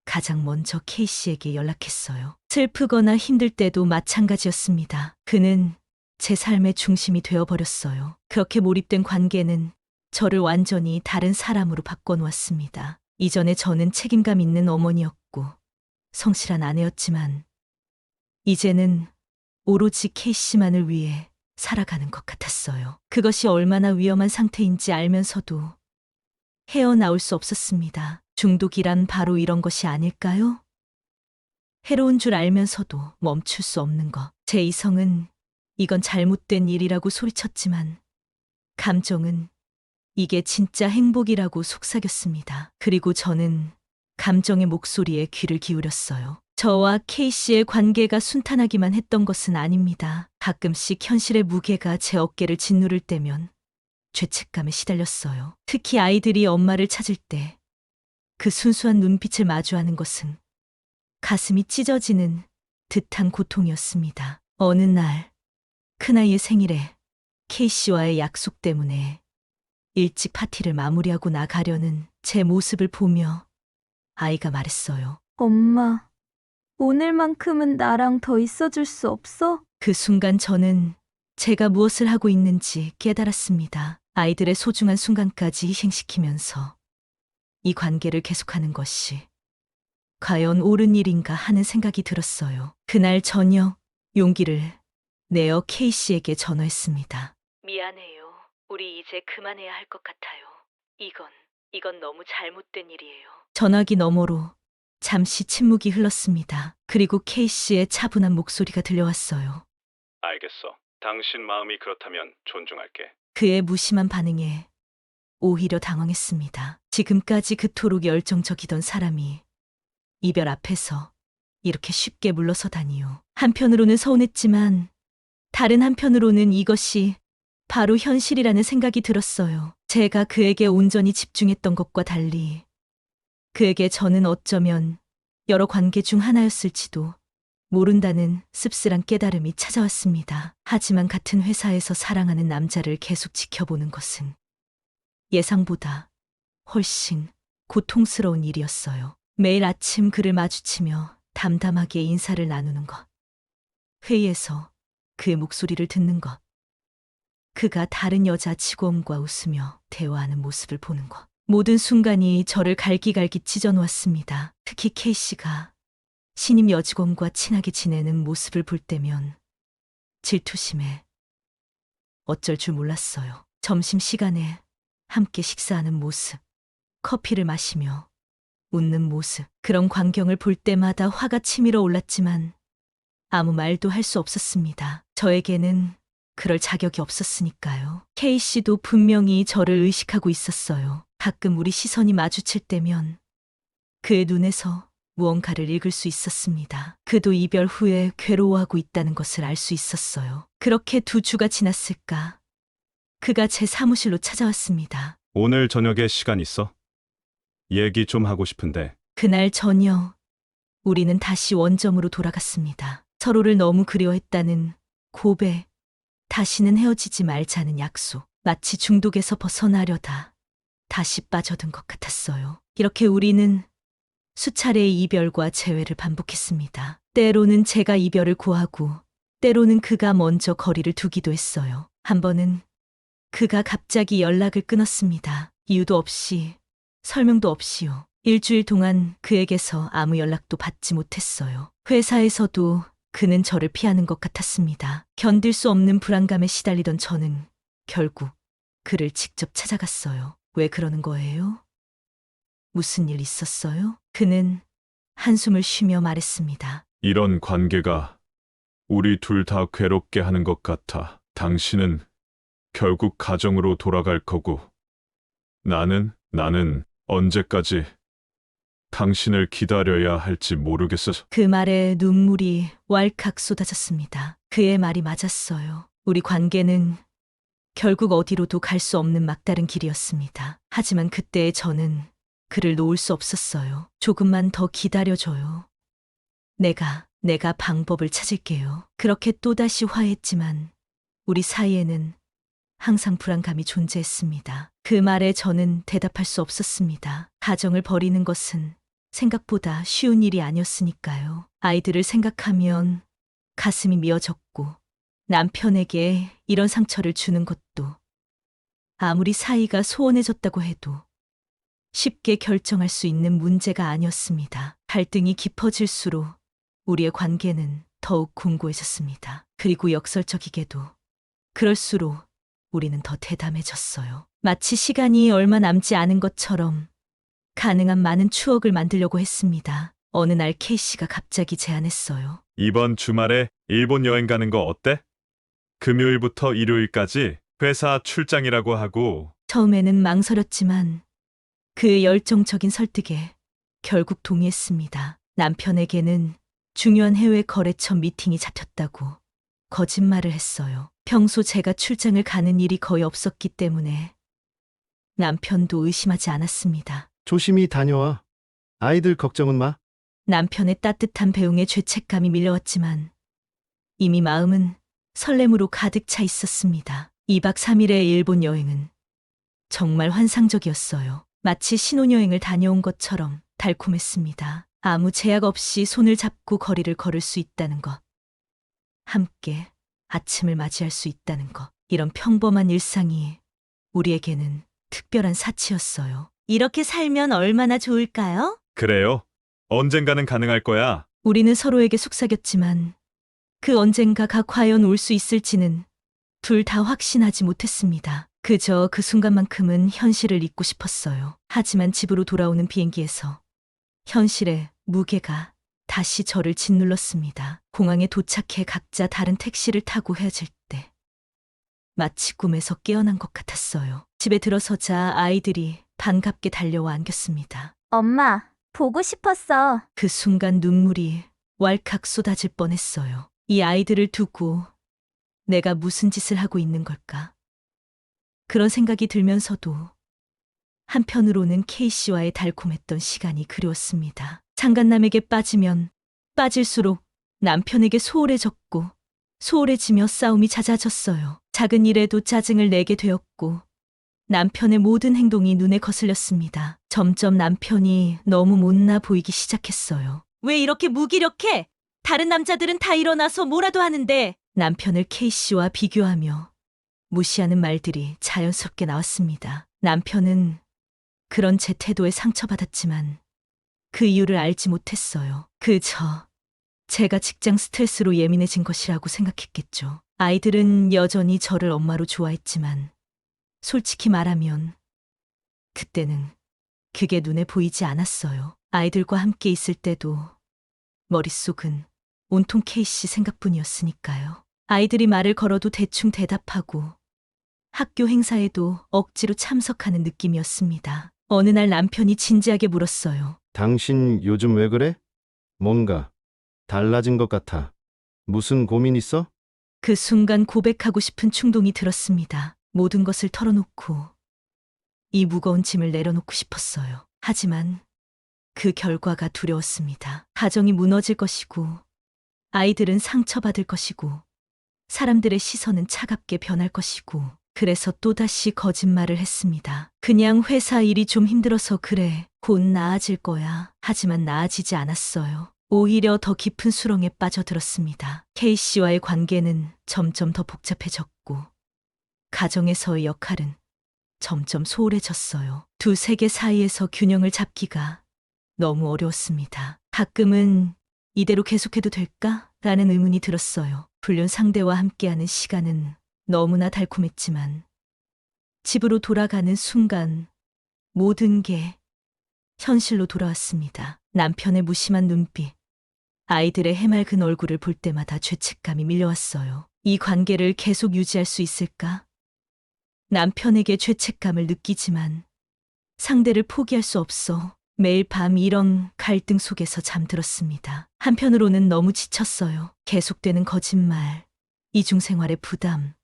가장 먼저 K씨에게 연락했어요. 슬프거나 힘들 때도 마찬가지였습니다. 그는 제 삶의 중심이 되어버렸어요. 그렇게 몰입된 관계는 저를 완전히 다른 사람으로 바꿔놓았습니다. 이전에 저는 책임감 있는 어머니였고 성실한 아내였지만 이제는 오로지 K씨만을 위해 살아가는 것 같았어요. 그것이 얼마나 위험한 상태인지 알면서도 헤어나올 수 없었습니다. 중독이란 바로 이런 것이 아닐까요? 해로운 줄 알면서도 멈출 수 없는 것. 제 이성은 이건 잘못된 일이라고 소리쳤지만 감정은 이게 진짜 행복이라고 속삭였습니다. 그리고 저는 감정의 목소리에 귀를 기울였어요. 저와 K씨의 관계가 순탄하기만 했던 것은 아닙니다. 가끔씩 현실의 무게가 제 어깨를 짓누를 때면 죄책감에 시달렸어요. 특히 아이들이 엄마를 찾을 때 그 순수한 눈빛을 마주하는 것은 가슴이 찢어지는 듯한 고통이었습니다. 어느 날 큰아이의 생일에 K씨와의 약속 때문에 일찍 파티를 마무리하고 나가려는 제 모습을 보며 아이가 말했어요. 엄마, 오늘만큼은 나랑 더 있어줄 수 없어? 그 순간 저는 제가 무엇을 하고 있는지 깨달았습니다. 아이들의 소중한 순간까지 희생시키면서 이 관계를 계속하는 것이 과연 옳은 일인가 하는 생각이 들었어요. 그날 저녁 용기를 내어 K씨에게 전화했습니다. 미안해요. 우리 이제 그만해야 할 것 같아요. 이건 너무 잘못된 일이에요. 전화기 너머로 잠시 침묵이 흘렀습니다. 그리고 K씨의 차분한 목소리가 들려왔어요. 알겠어. 당신 마음이 그렇다면 존중할게. 그의 무심한 반응에 오히려 당황했습니다. 지금까지 그토록 열정적이던 사람이 이별 앞에서 이렇게 쉽게 물러서다니요. 한편으로는 서운했지만 다른 한편으로는 이것이 바로 현실이라는 생각이 들었어요. 제가 그에게 온전히 집중했던 것과 달리 그에게 저는 어쩌면 여러 관계 중 하나였을지도 모른다는 씁쓸한 깨달음이 찾아왔습니다. 하지만 같은 회사에서 사랑하는 남자를 계속 지켜보는 것은 예상보다 훨씬 고통스러운 일이었어요. 매일 아침 그를 마주치며 담담하게 인사를 나누는 것. 회의에서 그의 목소리를 듣는 것. 그가 다른 여자 직원과 웃으며 대화하는 모습을 보는 것. 모든 순간이 저를 갈기갈기 찢어놓았습니다. 특히 K씨가 신임 여직원과 친하게 지내는 모습을 볼 때면 질투심에 어쩔 줄 몰랐어요. 점심시간에 함께 식사하는 모습, 커피를 마시며 웃는 모습, 그런 광경을 볼 때마다 화가 치밀어 올랐지만 아무 말도 할 수 없었습니다. 저에게는 그럴 자격이 없었으니까요. K씨도 분명히 저를 의식하고 있었어요. 가끔 우리 시선이 마주칠 때면 그의 눈에서 무언가를 읽을 수 있었습니다. 그도 이별 후에 괴로워하고 있다는 것을 알 수 있었어요. 그렇게 2주가 지났을까? 그가 제 사무실로 찾아왔습니다. 오늘 저녁에 시간 있어? 얘기 좀 하고 싶은데. 그날 저녁, 우리는 다시 원점으로 돌아갔습니다. 서로를 너무 그리워했다는 고백, 다시는 헤어지지 말자는 약속, 마치 중독에서 벗어나려다 다시 빠져든 것 같았어요. 이렇게 우리는 수차례의 이별과 재회를 반복했습니다. 때로는 제가 이별을 고하고, 때로는 그가 먼저 거리를 두기도 했어요. 한 번은 그가 갑자기 연락을 끊었습니다. 이유도 없이, 설명도 없이요. 일주일 동안 그에게서 아무 연락도 받지 못했어요. 회사에서도 그는 저를 피하는 것 같았습니다. 견딜 수 없는 불안감에 시달리던 저는 결국 그를 직접 찾아갔어요. 왜 그러는 거예요? 무슨 일 있었어요? 그는 한숨을 쉬며 말했습니다. 이런 관계가 우리 둘 다 괴롭게 하는 것 같아. 당신은 결국 가정으로 돌아갈 거고, 나는 언제까지 당신을 기다려야 할지 모르겠어. 그 말에 눈물이 왈칵 쏟아졌습니다. 그의 말이 맞았어요. 우리 관계는 결국 어디로도 갈 수 없는 막다른 길이었습니다. 하지만 그때의 저는 그를 놓을 수 없었어요. 조금만 더 기다려줘요. 내가 방법을 찾을게요. 그렇게 또다시 화해했지만 우리 사이에는 항상 불안감이 존재했습니다. 그 말에 저는 대답할 수 없었습니다. 가정을 버리는 것은 생각보다 쉬운 일이 아니었으니까요. 아이들을 생각하면 가슴이 미어졌고, 남편에게 이런 상처를 주는 것도 아무리 사이가 소원해졌다고 해도 쉽게 결정할 수 있는 문제가 아니었습니다. 갈등이 깊어질수록 우리의 관계는 더욱 공고해졌습니다. 그리고 역설적이게도 그럴수록 우리는 더 대담해졌어요. 마치 시간이 얼마 남지 않은 것처럼 가능한 많은 추억을 만들려고 했습니다. 어느 날 K씨가 갑자기 제안했어요. 이번 주말에 일본 여행 가는 거 어때? 금요일부터 일요일까지 회사 출장이라고 하고. 처음에는 망설였지만 그의 열정적인 설득에 결국 동의했습니다. 남편에게는 중요한 해외 거래처 미팅이 잡혔다고 거짓말을 했어요. 평소 제가 출장을 가는 일이 거의 없었기 때문에 남편도 의심하지 않았습니다. 조심히 다녀와. 아이들 걱정은 마. 남편의 따뜻한 배웅에 죄책감이 밀려왔지만 이미 마음은 설렘으로 가득 차 있었습니다. 2박 3일의 일본 여행은 정말 환상적이었어요. 마치 신혼여행을 다녀온 것처럼 달콤했습니다. 아무 제약 없이 손을 잡고 거리를 걸을 수 있다는 것. 함께 아침을 맞이할 수 있다는 것. 이런 평범한 일상이 우리에게는 특별한 사치였어요. 이렇게 살면 얼마나 좋을까요? 그래요? 언젠가는 가능할 거야. 우리는 서로에게 속삭였지만 그 언젠가가 과연 올 수 있을지는 둘 다 확신하지 못했습니다. 그저 그 순간만큼은 현실을 잊고 싶었어요. 하지만 집으로 돌아오는 비행기에서 현실의 무게가 다시 저를 짓눌렀습니다. 공항에 도착해 각자 다른 택시를 타고 헤어질 때 마치 꿈에서 깨어난 것 같았어요. 집에 들어서자 아이들이 반갑게 달려와 안겼습니다. 엄마, 보고 싶었어. 그 순간 눈물이 왈칵 쏟아질 뻔했어요. 이 아이들을 두고 내가 무슨 짓을 하고 있는 걸까? 그런 생각이 들면서도 한편으로는 K씨와의 달콤했던 시간이 그리웠습니다. 상간남에게 빠지면 빠질수록 남편에게 소홀해졌고 소홀해지며 싸움이 잦아졌어요. 작은 일에도 짜증을 내게 되었고 남편의 모든 행동이 눈에 거슬렸습니다. 점점 남편이 너무 못나 보이기 시작했어요. 왜 이렇게 무기력해? 다른 남자들은 다 일어나서 뭐라도 하는데. 남편을 K씨와 비교하며 무시하는 말들이 자연스럽게 나왔습니다. 남편은 그런 제 태도에 상처받았지만 그 이유를 알지 못했어요. 그저 제가 직장 스트레스로 예민해진 것이라고 생각했겠죠. 아이들은 여전히 저를 엄마로 좋아했지만 솔직히 말하면 그때는 그게 눈에 보이지 않았어요. 아이들과 함께 있을 때도 머릿속은 온통 K씨 생각뿐이었으니까요. 아이들이 말을 걸어도 대충 대답하고 학교 행사에도 억지로 참석하는 느낌이었습니다. 어느 날 남편이 진지하게 물었어요. 당신 요즘 왜 그래? 뭔가 달라진 것 같아. 무슨 고민 있어? 그 순간 고백하고 싶은 충동이 들었습니다. 모든 것을 털어놓고 이 무거운 짐을 내려놓고 싶었어요. 하지만 그 결과가 두려웠습니다. 가정이 무너질 것이고 아이들은 상처받을 것이고 사람들의 시선은 차갑게 변할 것이고 그래서 또다시 거짓말을 했습니다. 그냥 회사 일이 좀 힘들어서 그래. 곧 나아질 거야. 하지만 나아지지 않았어요. 오히려 더 깊은 수렁에 빠져들었습니다. K씨와의 관계는 점점 더 복잡해졌고 가정에서의 역할은 점점 소홀해졌어요. 두 세계 사이에서 균형을 잡기가 너무 어려웠습니다. 가끔은 이대로 계속해도 될까? 라는 의문이 들었어요. 불륜 상대와 함께하는 시간은 너무나 달콤했지만 집으로 돌아가는 순간 모든 게 현실로 돌아왔습니다. 남편의 무심한 눈빛, 아이들의 해맑은 얼굴을 볼 때마다 죄책감이 밀려왔어요. 이 관계를 계속 유지할 수 있을까? 남편에게 죄책감을 느끼지만 상대를 포기할 수 없어 매일 밤 이런 갈등 속에서 잠들었습니다. 한편으로는 너무 지쳤어요. 계속되는 거짓말, 이중생활의 부담,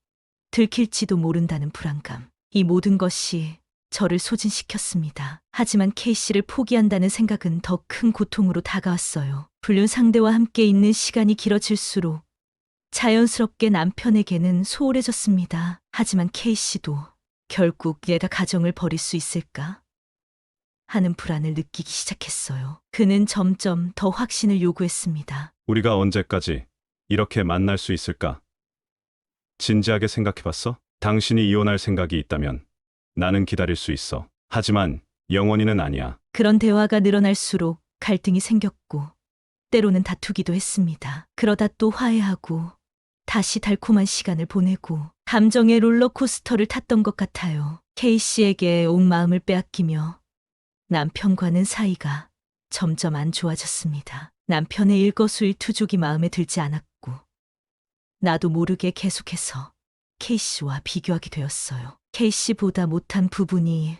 들킬지도 모른다는 불안감. 이 모든 것이 저를 소진시켰습니다. 하지만 K씨를 포기한다는 생각은 더 큰 고통으로 다가왔어요. 불륜 상대와 함께 있는 시간이 길어질수록 자연스럽게 남편에게는 소홀해졌습니다. 하지만 K씨도 결국 얘가 가정을 버릴 수 있을까? 하는 불안을 느끼기 시작했어요. 그는 점점 더 확신을 요구했습니다. 우리가 언제까지 이렇게 만날 수 있을까? 진지하게 생각해봤어? 당신이 이혼할 생각이 있다면 나는 기다릴 수 있어. 하지만 영원히는 아니야. 그런 대화가 늘어날수록 갈등이 생겼고 때로는 다투기도 했습니다. 그러다 또 화해하고 다시 달콤한 시간을 보내고 감정의 롤러코스터를 탔던 것 같아요. K씨에게 온 마음을 빼앗기며 남편과는 사이가 점점 안 좋아졌습니다. 남편의 일거수일투족이 마음에 들지 않았고 나도 모르게 계속해서 K씨와 비교하게 되었어요. K씨보다 못한 부분이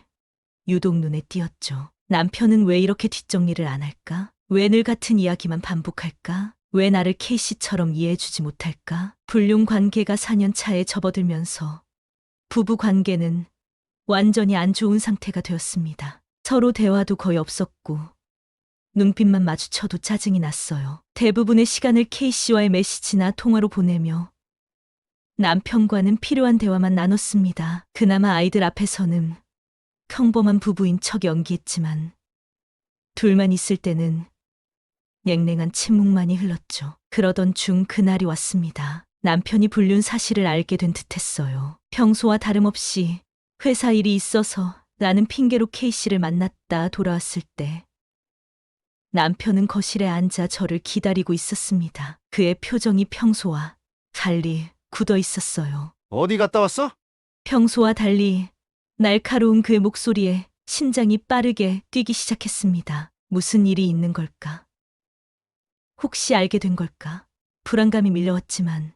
유독 눈에 띄었죠. 남편은 왜 이렇게 뒷정리를 안 할까? 왜 늘 같은 이야기만 반복할까? 왜 나를 K씨처럼 이해해주지 못할까? 불륜 관계가 4년 차에 접어들면서 부부 관계는 완전히 안 좋은 상태가 되었습니다. 서로 대화도 거의 없었고 눈빛만 마주쳐도 짜증이 났어요. 대부분의 시간을 K씨와의 메시지나 통화로 보내며 남편과는 필요한 대화만 나눴습니다. 그나마 아이들 앞에서는 평범한 부부인 척 연기했지만 둘만 있을 때는 냉랭한 침묵만이 흘렀죠. 그러던 중 그날이 왔습니다. 남편이 불륜 사실을 알게 된 듯했어요. 평소와 다름없이 회사 일이 있어서 라는 핑계로 K씨를 만났다 돌아왔을 때 남편은 거실에 앉아 저를 기다리고 있었습니다. 그의 표정이 평소와 달리 굳어 있었어요. 어디 갔다 왔어? 평소와 달리 날카로운 그의 목소리에 심장이 빠르게 뛰기 시작했습니다. 무슨 일이 있는 걸까? 혹시 알게 된 걸까? 불안감이 밀려왔지만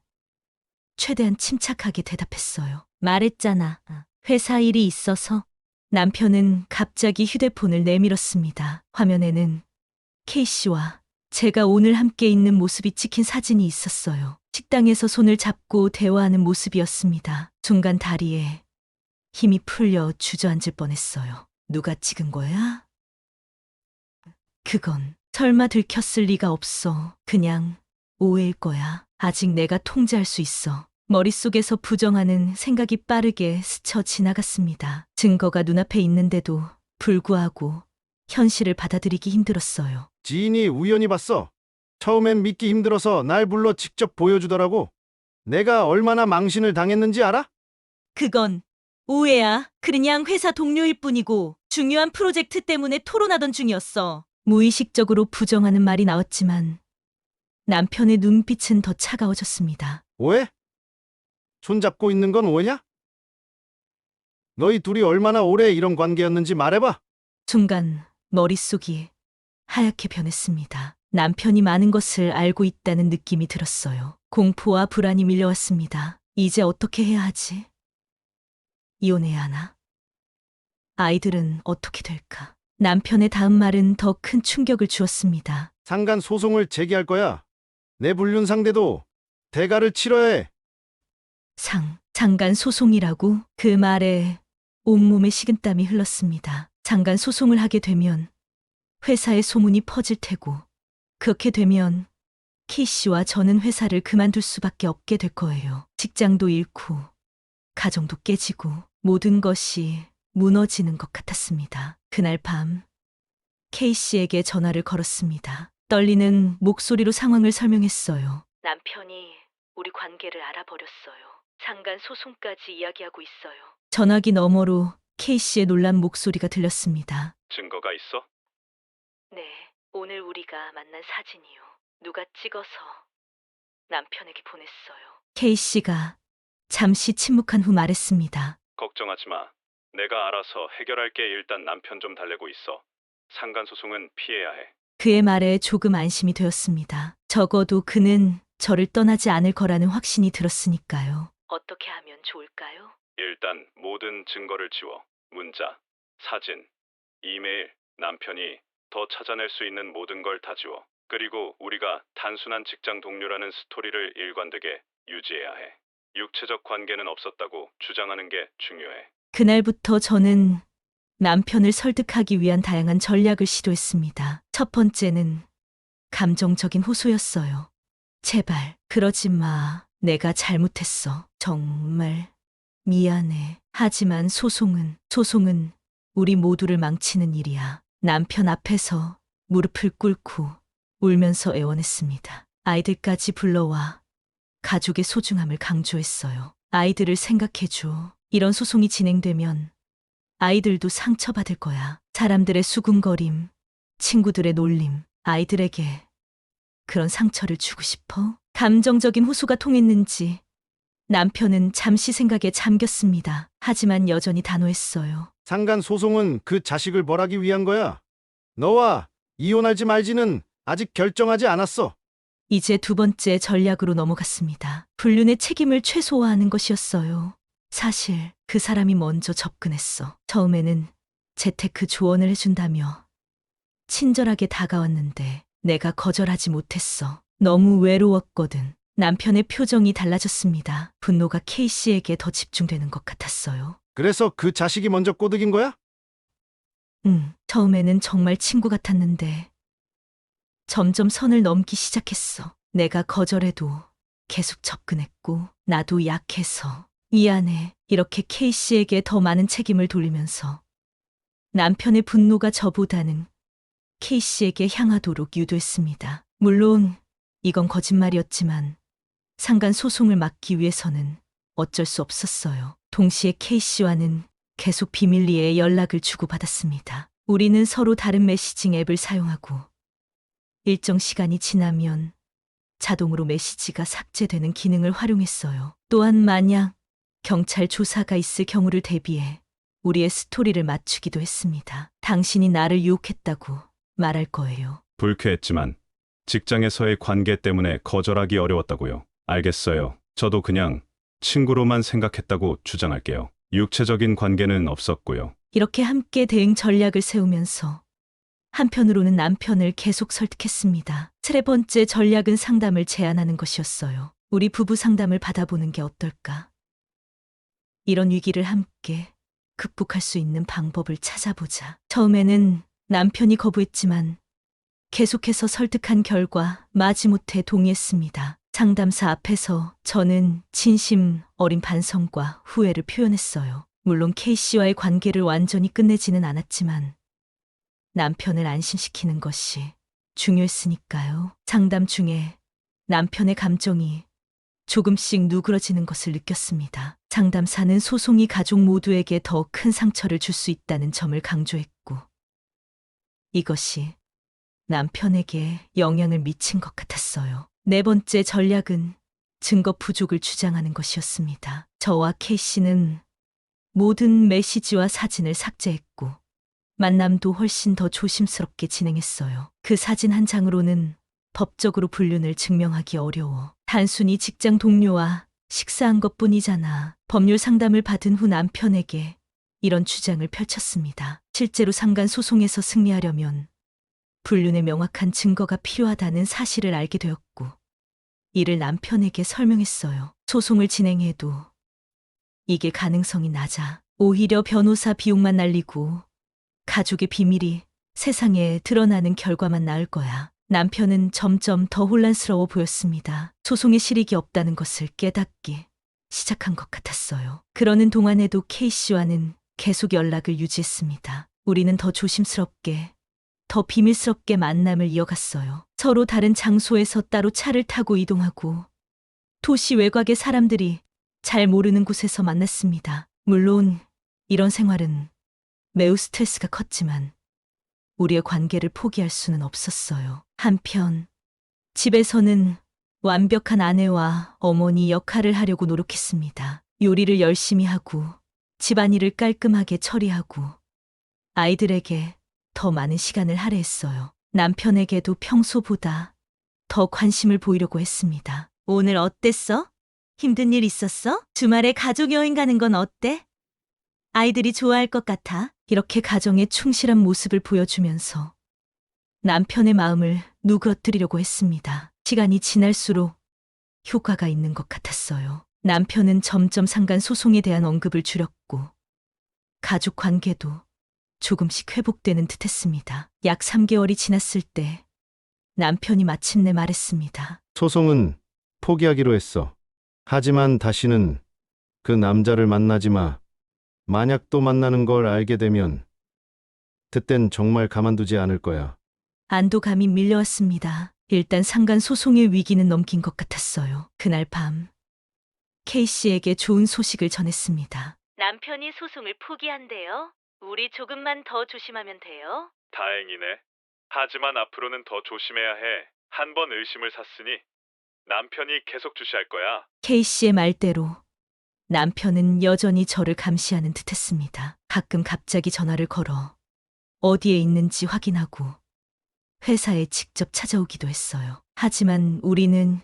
최대한 침착하게 대답했어요. 말했잖아. 회사 일이 있어서. 남편은 갑자기 휴대폰을 내밀었습니다. 화면에는 K씨와 제가 오늘 함께 있는 모습이 찍힌 사진이 있었어요. 식당에서 손을 잡고 대화하는 모습이었습니다. 순간 다리에 힘이 풀려 주저앉을 뻔했어요. 누가 찍은 거야? 그건 설마 들켰을 리가 없어. 그냥 오해일 거야. 아직 내가 통제할 수 있어. 머릿속에서 부정하는 생각이 빠르게 스쳐 지나갔습니다. 증거가 눈앞에 있는데도 불구하고 현실을 받아들이기 힘들었어요. 지인이 우연히 봤어. 처음엔 믿기 힘들어서 날 불러 직접 보여주더라고. 내가 얼마나 망신을 당했는지 알아? 그건 오해야. 그냥 회사 동료일 뿐이고 중요한 프로젝트 때문에 토론하던 중이었어. 무의식적으로 부정하는 말이 나왔지만 남편의 눈빛은 더 차가워졌습니다. 오해? 손잡고 있는 건 오해냐? 너희 둘이 얼마나 오래 이런 관계였는지 말해봐. 순간 머릿속이 하얗게 변했습니다. 남편이 많은 것을 알고 있다는 느낌이 들었어요. 공포와 불안이 밀려왔습니다. 이제 어떻게 해야 하지? 이혼해야 하나? 아이들은 어떻게 될까? 남편의 다음 말은 더 큰 충격을 주었습니다. 상간 소송을 제기할 거야. 내 불륜 상대도 대가를 치러야 해. 장간 소송이라고? 그 말에 온몸에 식은땀이 흘렀습니다. 장간 소송을 하게 되면 회사에 소문이 퍼질 테고, 그렇게 되면 K씨와 저는 회사를 그만둘 수밖에 없게 될 거예요. 직장도 잃고, 가정도 깨지고, 모든 것이 무너지는 것 같았습니다. 그날 밤, K씨에게 전화를 걸었습니다. 떨리는 목소리로 상황을 설명했어요. 남편이 우리 관계를 알아버렸어요. 상간 소송까지 이야기하고 있어요. 전화기 너머로 K씨의 놀란 목소리가 들렸습니다. 증거가 있어? 네, 오늘 우리가 만난 사진이요. 누가 찍어서 남편에게 보냈어요. K씨가 잠시 침묵한 후 말했습니다. 걱정하지 마. 내가 알아서 해결할게. 일단 남편 좀 달래고 있어. 상간 소송은 피해야 해. 그의 말에 조금 안심이 되었습니다. 적어도 그는 저를 떠나지 않을 거라는 확신이 들었으니까요. 어떻게 하면 좋을까요? 일단 모든 증거를 지워. 문자, 사진, 이메일, 남편이 더 찾아낼 수 있는 모든 걸 다 지워. 그리고 우리가 단순한 직장 동료라는 스토리를 일관되게 유지해야 해. 육체적 관계는 없었다고 주장하는 게 중요해. 그날부터 저는 남편을 설득하기 위한 다양한 전략을 시도했습니다. 첫 번째는 감정적인 호소였어요. 제발, 그러지 마. 내가 잘못했어. 정말 미안해. 하지만 소송은 우리 모두를 망치는 일이야. 남편 앞에서 무릎을 꿇고 울면서 애원했습니다. 아이들까지 불러와 가족의 소중함을 강조했어요. 아이들을 생각해줘. 이런 소송이 진행되면 아이들도 상처받을 거야. 사람들의 수군거림, 친구들의 놀림, 아이들에게 그런 상처를 주고 싶어? 감정적인 호소가 통했는지 남편은 잠시 생각에 잠겼습니다. 하지만 여전히 단호했어요. 상간 소송은 그 자식을 벌하기 위한 거야. 너와 이혼할지 말지는 아직 결정하지 않았어. 이제 두 번째 전략으로 넘어갔습니다. 불륜의 책임을 최소화하는 것이었어요. 사실 그 사람이 먼저 접근했어. 처음에는 재테크 조언을 해준다며 친절하게 다가왔는데 내가 거절하지 못했어. 너무 외로웠거든. 남편의 표정이 달라졌습니다. 분노가 K씨에게 더 집중되는 것 같았어요. 그래서 그 자식이 먼저 꼬드긴 거야? 처음에는 정말 친구 같았는데 점점 선을 넘기 시작했어. 내가 거절해도 계속 접근했고 나도 약해서 미안해. 이렇게 K씨에게 더 많은 책임을 돌리면서 남편의 분노가 저보다는 K씨에게 향하도록 유도했습니다. 물론 이건 거짓말이었지만 상간 소송을 막기 위해서는 어쩔 수 없었어요. 동시에 K씨와는 계속 비밀리에 연락을 주고받았습니다. 우리는 서로 다른 메시징 앱을 사용하고 일정 시간이 지나면 자동으로 메시지가 삭제되는 기능을 활용했어요. 또한 만약 경찰 조사가 있을 경우를 대비해 우리의 스토리를 맞추기도 했습니다. 당신이 나를 유혹했다고 말할 거예요. 불쾌했지만 직장에서의 관계 때문에 거절하기 어려웠다고요. 알겠어요. 저도 그냥 친구로만 생각했다고 주장할게요. 육체적인 관계는 없었고요. 이렇게 함께 대응 전략을 세우면서 한편으로는 남편을 계속 설득했습니다. 세 번째 전략은 상담을 제안하는 것이었어요. 우리 부부 상담을 받아보는 게 어떨까? 이런 위기를 함께 극복할 수 있는 방법을 찾아보자. 처음에는 남편이 거부했지만 계속해서 설득한 결과 마지못해 동의했습니다. 상담사 앞에서 저는 진심 어린 반성과 후회를 표현했어요. 물론 K씨와의 관계를 완전히 끝내지는 않았지만 남편을 안심시키는 것이 중요했으니까요. 상담 중에 남편의 감정이 조금씩 누그러지는 것을 느꼈습니다. 상담사는 소송이 가족 모두에게 더 큰 상처를 줄 수 있다는 점을 강조했고, 이것이 남편에게 영향을 미친 것 같았어요. 네 번째 전략은 증거 부족을 주장하는 것이었습니다. 저와 K씨는 모든 메시지와 사진을 삭제했고, 만남도 훨씬 더 조심스럽게 진행했어요. 그 사진 한 장으로는 법적으로 불륜을 증명하기 어려워. 단순히 직장 동료와 식사한 것뿐이잖아. 법률 상담을 받은 후 남편에게 이런 주장을 펼쳤습니다. 실제로 상간 소송에서 승리하려면 불륜의 명확한 증거가 필요하다는 사실을 알게 되었고, 이를 남편에게 설명했어요. 소송을 진행해도 이게 가능성이 낮아. 오히려 변호사 비용만 날리고 가족의 비밀이 세상에 드러나는 결과만 나을 거야. 남편은 점점 더 혼란스러워 보였습니다. 소송에 실익이 없다는 것을 깨닫기 시작한 것 같았어요. 그러는 동안에도 K씨와는 계속 연락을 유지했습니다. 우리는 더 조심스럽게, 더 비밀스럽게 만남을 이어갔어요. 서로 다른 장소에서 따로 차를 타고 이동하고 도시 외곽의 사람들이 잘 모르는 곳에서 만났습니다. 물론 이런 생활은 매우 스트레스가 컸지만 우리의 관계를 포기할 수는 없었어요. 한편 집에서는 완벽한 아내와 어머니 역할을 하려고 노력했습니다. 요리를 열심히 하고 집안일을 깔끔하게 처리하고 아이들에게 더 많은 시간을 할애했어요. 남편에게도 평소보다 더 관심을 보이려고 했습니다. 오늘 어땠어? 힘든 일 있었어? 주말에 가족 여행 가는 건 어때? 아이들이 좋아할 것 같아. 이렇게 가정에 충실한 모습을 보여주면서 남편의 마음을 누그러뜨리려고 했습니다. 시간이 지날수록 효과가 있는 것 같았어요. 남편은 점점 상간 소송에 대한 언급을 줄였고 가족 관계도 조금씩 회복되는 듯했습니다. 약 3개월이 지났을 때 남편이 마침내 말했습니다. 소송은 포기하기로 했어. 하지만 다시는 그 남자를 만나지 마. 만약 또 만나는 걸 알게 되면 그땐 정말 가만두지 않을 거야. 안도감이 밀려왔습니다. 일단 상간 소송의 위기는 넘긴 것 같았어요. 그날 밤 K씨에게 좋은 소식을 전했습니다. 남편이 소송을 포기한대요. 우리 조금만 더 조심하면 돼요. 다행이네. 하지만 앞으로는 더 조심해야 해. 한 번 의심을 샀으니 남편이 계속 주시할 거야. K씨의 말대로 남편은 여전히 저를 감시하는 듯했습니다. 가끔 갑자기 전화를 걸어 어디에 있는지 확인하고 회사에 직접 찾아오기도 했어요. 하지만 우리는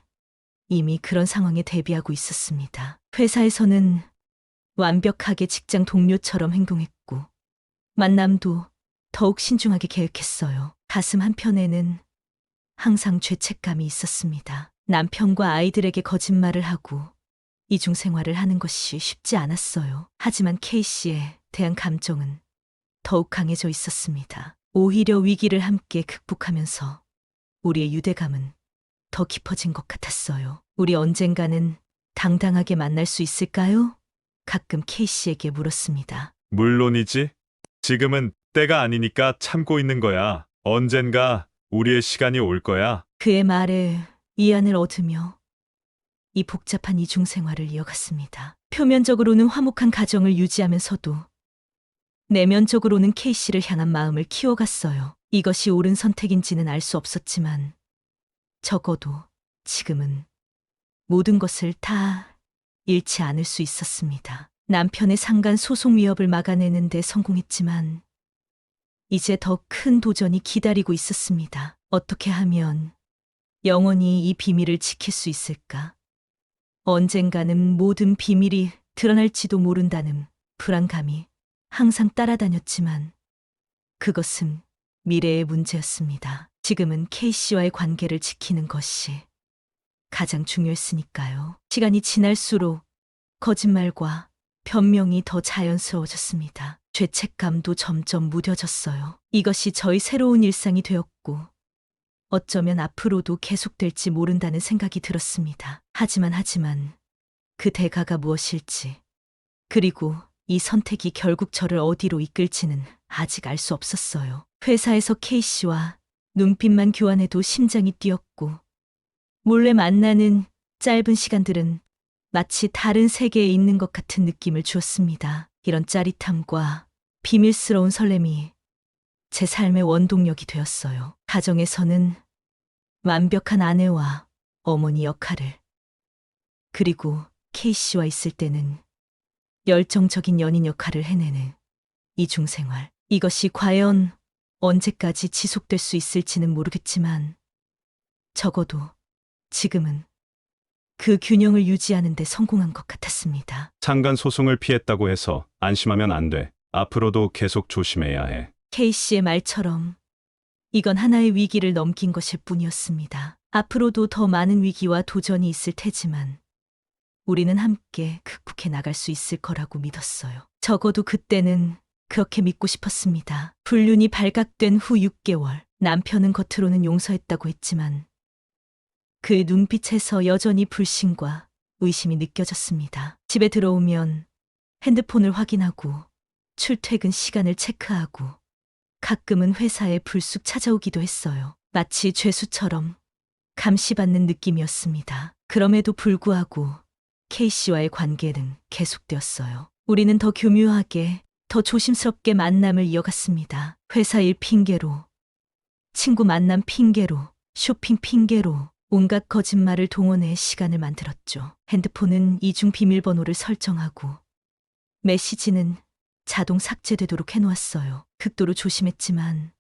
이미 그런 상황에 대비하고 있었습니다. 회사에서는 완벽하게 직장 동료처럼 행동했고 만남도 더욱 신중하게 계획했어요. 가슴 한편에는 항상 죄책감이 있었습니다. 남편과 아이들에게 거짓말을 하고 이중 생활을 하는 것이 쉽지 않았어요. 하지만 K씨에 대한 감정은 더욱 강해져 있었습니다. 오히려 위기를 함께 극복하면서 우리의 유대감은 더 깊어진 것 같았어요. 우리 언젠가는 당당하게 만날 수 있을까요? 가끔 K씨에게 물었습니다. 물론이지. 지금은 때가 아니니까 참고 있는 거야. 언젠가 우리의 시간이 올 거야. 그의 말에 위안을 얻으며 이 복잡한 이중 생활을 이어갔습니다. 표면적으로는 화목한 가정을 유지하면서도 내면적으로는 K씨를 향한 마음을 키워갔어요. 이것이 옳은 선택인지는 알 수 없었지만 적어도 지금은 모든 것을 다 잃지 않을 수 있었습니다. 남편의 상간 소송 위협을 막아내는 데 성공했지만 이제 더 큰 도전이 기다리고 있었습니다. 어떻게 하면 영원히 이 비밀을 지킬 수 있을까? 언젠가는 모든 비밀이 드러날지도 모른다는 불안감이 항상 따라다녔지만 그것은 미래의 문제였습니다. 지금은 K씨와의 관계를 지키는 것이 가장 중요했으니까요. 시간이 지날수록 거짓말과 변명이 더 자연스러워졌습니다. 죄책감도 점점 무뎌졌어요. 이것이 저희 새로운 일상이 되었고 어쩌면 앞으로도 계속될지 모른다는 생각이 들었습니다. 하지만 그 대가가 무엇일지, 그리고 이 선택이 결국 저를 어디로 이끌지는 아직 알 수 없었어요. 회사에서 K씨와 눈빛만 교환해도 심장이 뛰었고, 몰래 만나는 짧은 시간들은 마치 다른 세계에 있는 것 같은 느낌을 주었습니다. 이런 짜릿함과 비밀스러운 설렘이 제 삶의 원동력이 되었어요. 가정에서는 완벽한 아내와 어머니 역할을, 그리고 K씨와 있을 때는 열정적인 연인 역할을 해내는 이중생활. 이것이 과연 언제까지 지속될 수 있을지는 모르겠지만, 적어도 지금은 그 균형을 유지하는 데 성공한 것 같았습니다. 상간 소송을 피했다고 해서 안심하면 안 돼. 앞으로도 계속 조심해야 해. K씨의 말처럼 이건 하나의 위기를 넘긴 것일 뿐이었습니다. 앞으로도 더 많은 위기와 도전이 있을 테지만 우리는 함께 극복해 나갈 수 있을 거라고 믿었어요. 적어도 그때는 그렇게 믿고 싶었습니다. 불륜이 발각된 후 6개월, 남편은 겉으로는 용서했다고 했지만 그의 눈빛에서 여전히 불신과 의심이 느껴졌습니다. 집에 들어오면 핸드폰을 확인하고 출퇴근 시간을 체크하고 가끔은 회사에 불쑥 찾아오기도 했어요. 마치 죄수처럼 감시받는 느낌이었습니다. 그럼에도 불구하고 K씨와의 관계는 계속되었어요. 우리는 더 교묘하게, 더 조심스럽게 만남을 이어갔습니다. 회사 일 핑계로, 친구 만남 핑계로, 쇼핑 핑계로 온갖 거짓말을 동원해 시간을 만들었죠. 핸드폰은 이중 비밀번호를 설정하고 메시지는 자동 삭제되도록 해놓았어요. 극도로 조심했지만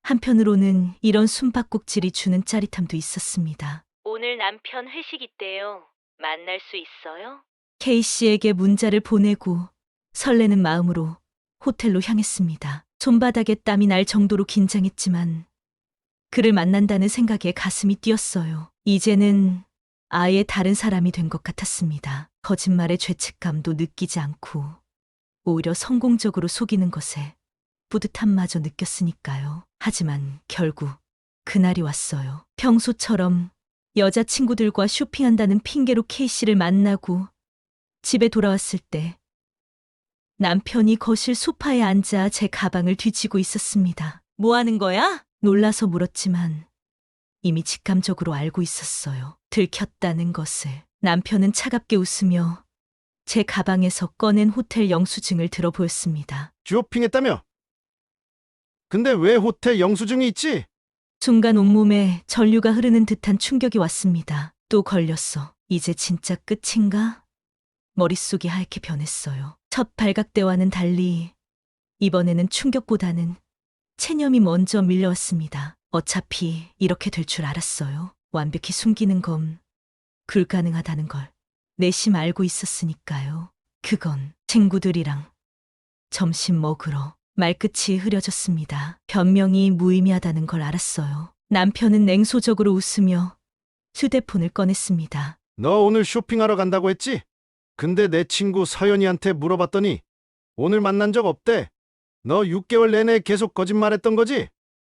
한편으로는 이런 숨바꼭질이 주는 짜릿함도 있었습니다. 오늘 남편 회식 있대요. 만날 수 있어요? K씨에게 문자를 보내고 설레는 마음으로 호텔로 향했습니다. 손바닥에 땀이 날 정도로 긴장했지만 그를 만난다는 생각에 가슴이 뛰었어요. 이제는 아예 다른 사람이 된 것 같았습니다. 거짓말의 죄책감도 느끼지 않고 오히려 성공적으로 속이는 것에 뿌듯함마저 느꼈으니까요. 하지만 결국 그날이 왔어요. 평소처럼 여자친구들과 쇼핑한다는 핑계로 K씨를 만나고 집에 돌아왔을 때 남편이 거실 소파에 앉아 제 가방을 뒤지고 있었습니다. 뭐 하는 거야? 놀라서 물었지만 이미 직감적으로 알고 있었어요. 들켰다는 것을. 남편은 차갑게 웃으며 제 가방에서 꺼낸 호텔 영수증을 들어 보였습니다. 쇼핑했다며? 근데 왜 호텔 영수증이 있지? 순간 온몸에 전류가 흐르는 듯한 충격이 왔습니다. 또 걸렸어. 이제 진짜 끝인가? 머릿속이 하얗게 변했어요. 첫 발각 때와는 달리 이번에는 충격보다는 체념이 먼저 밀려왔습니다. 어차피 이렇게 될 줄 알았어요. 완벽히 숨기는 건 불가능하다는 걸 내심 알고 있었으니까요. 그건 친구들이랑 점심 먹으러 말끝이 흐려졌습니다. 변명이 무의미하다는 걸 알았어요. 남편은 냉소적으로 웃으며 휴대폰을 꺼냈습니다. 너 오늘 쇼핑하러 간다고 했지? 근데 내 친구 서연이한테 물어봤더니 오늘 만난 적 없대. 너 6개월 내내 계속 거짓말했던 거지?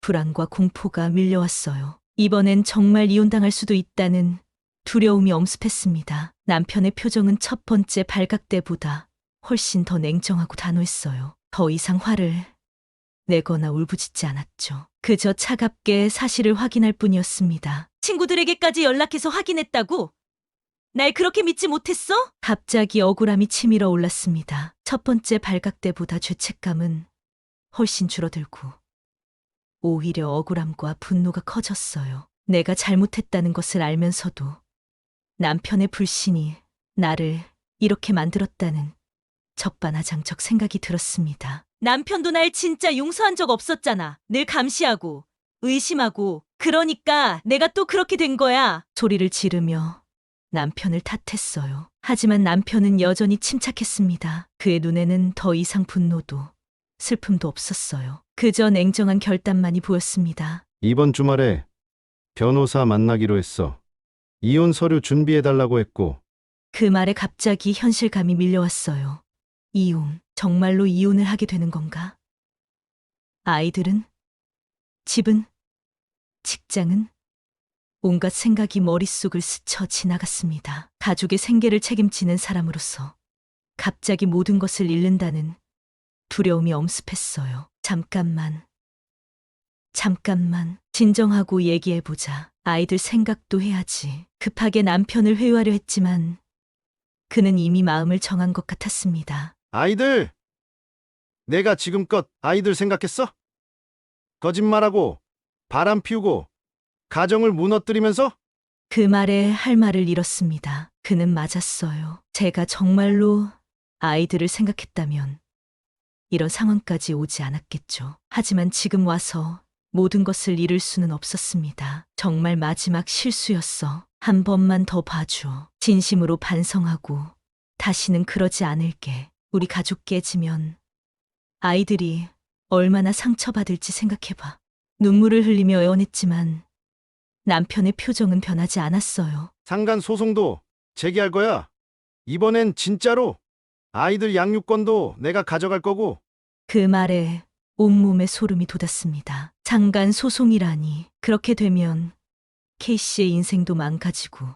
불안과 공포가 밀려왔어요. 이번엔 정말 이혼당할 수도 있다는 두려움이 엄습했습니다. 남편의 표정은 첫 번째 발각 때보다 훨씬 더 냉정하고 단호했어요. 더 이상 화를 내거나 울부짖지 않았죠. 그저 차갑게 사실을 확인할 뿐이었습니다. 친구들에게까지 연락해서 확인했다고? 날 그렇게 믿지 못했어? 갑자기 억울함이 치밀어 올랐습니다. 첫 번째 발각 때보다 죄책감은 훨씬 줄어들고 오히려 억울함과 분노가 커졌어요. 내가 잘못했다는 것을 알면서도 남편의 불신이 나를 이렇게 만들었다는 적반하장적 생각이 들었습니다. 남편도 날 진짜 용서한 적 없었잖아. 늘 감시하고 의심하고 그러니까 내가 또 그렇게 된 거야. 소리를 지르며 남편을 탓했어요. 하지만 남편은 여전히 침착했습니다. 그의 눈에는 더 이상 분노도 슬픔도 없었어요. 그저 냉정한 결단만이 보였습니다. 이번 주말에 변호사 만나기로 했어. 이혼 서류 준비해달라고 했고. 그 말에 갑자기 현실감이 밀려왔어요. 이혼, 정말로 이혼을 하게 되는 건가? 아이들은? 집은? 직장은? 온갖 생각이 머릿속을 스쳐 지나갔습니다. 가족의 생계를 책임지는 사람으로서 갑자기 모든 것을 잃는다는 두려움이 엄습했어요. 잠깐만, 진정하고 얘기해보자. 아이들 생각도 해야지. 급하게 남편을 회유하려 했지만 그는 이미 마음을 정한 것 같았습니다. 아이들! 내가 지금껏 아이들 생각했어? 거짓말하고 바람 피우고 가정을 무너뜨리면서? 그 말에 할 말을 잃었습니다. 그는 맞았어요. 제가 정말로 아이들을 생각했다면 이런 상황까지 오지 않았겠죠. 하지만 지금 와서 모든 것을 잃을 수는 없었습니다. 정말 마지막 실수였어. 한 번만 더 봐줘. 진심으로 반성하고 다시는 그러지 않을게. 우리 가족 깨지면 아이들이 얼마나 상처받을지 생각해봐. 눈물을 흘리며 애원했지만 남편의 표정은 변하지 않았어요. 상간 소송도 제기할 거야. 이번엔 진짜로 아이들 양육권도 내가 가져갈 거고. 그 말에 온몸에 소름이 돋았습니다. 상간 소송이라니. 그렇게 되면 K씨의 인생도 망가지고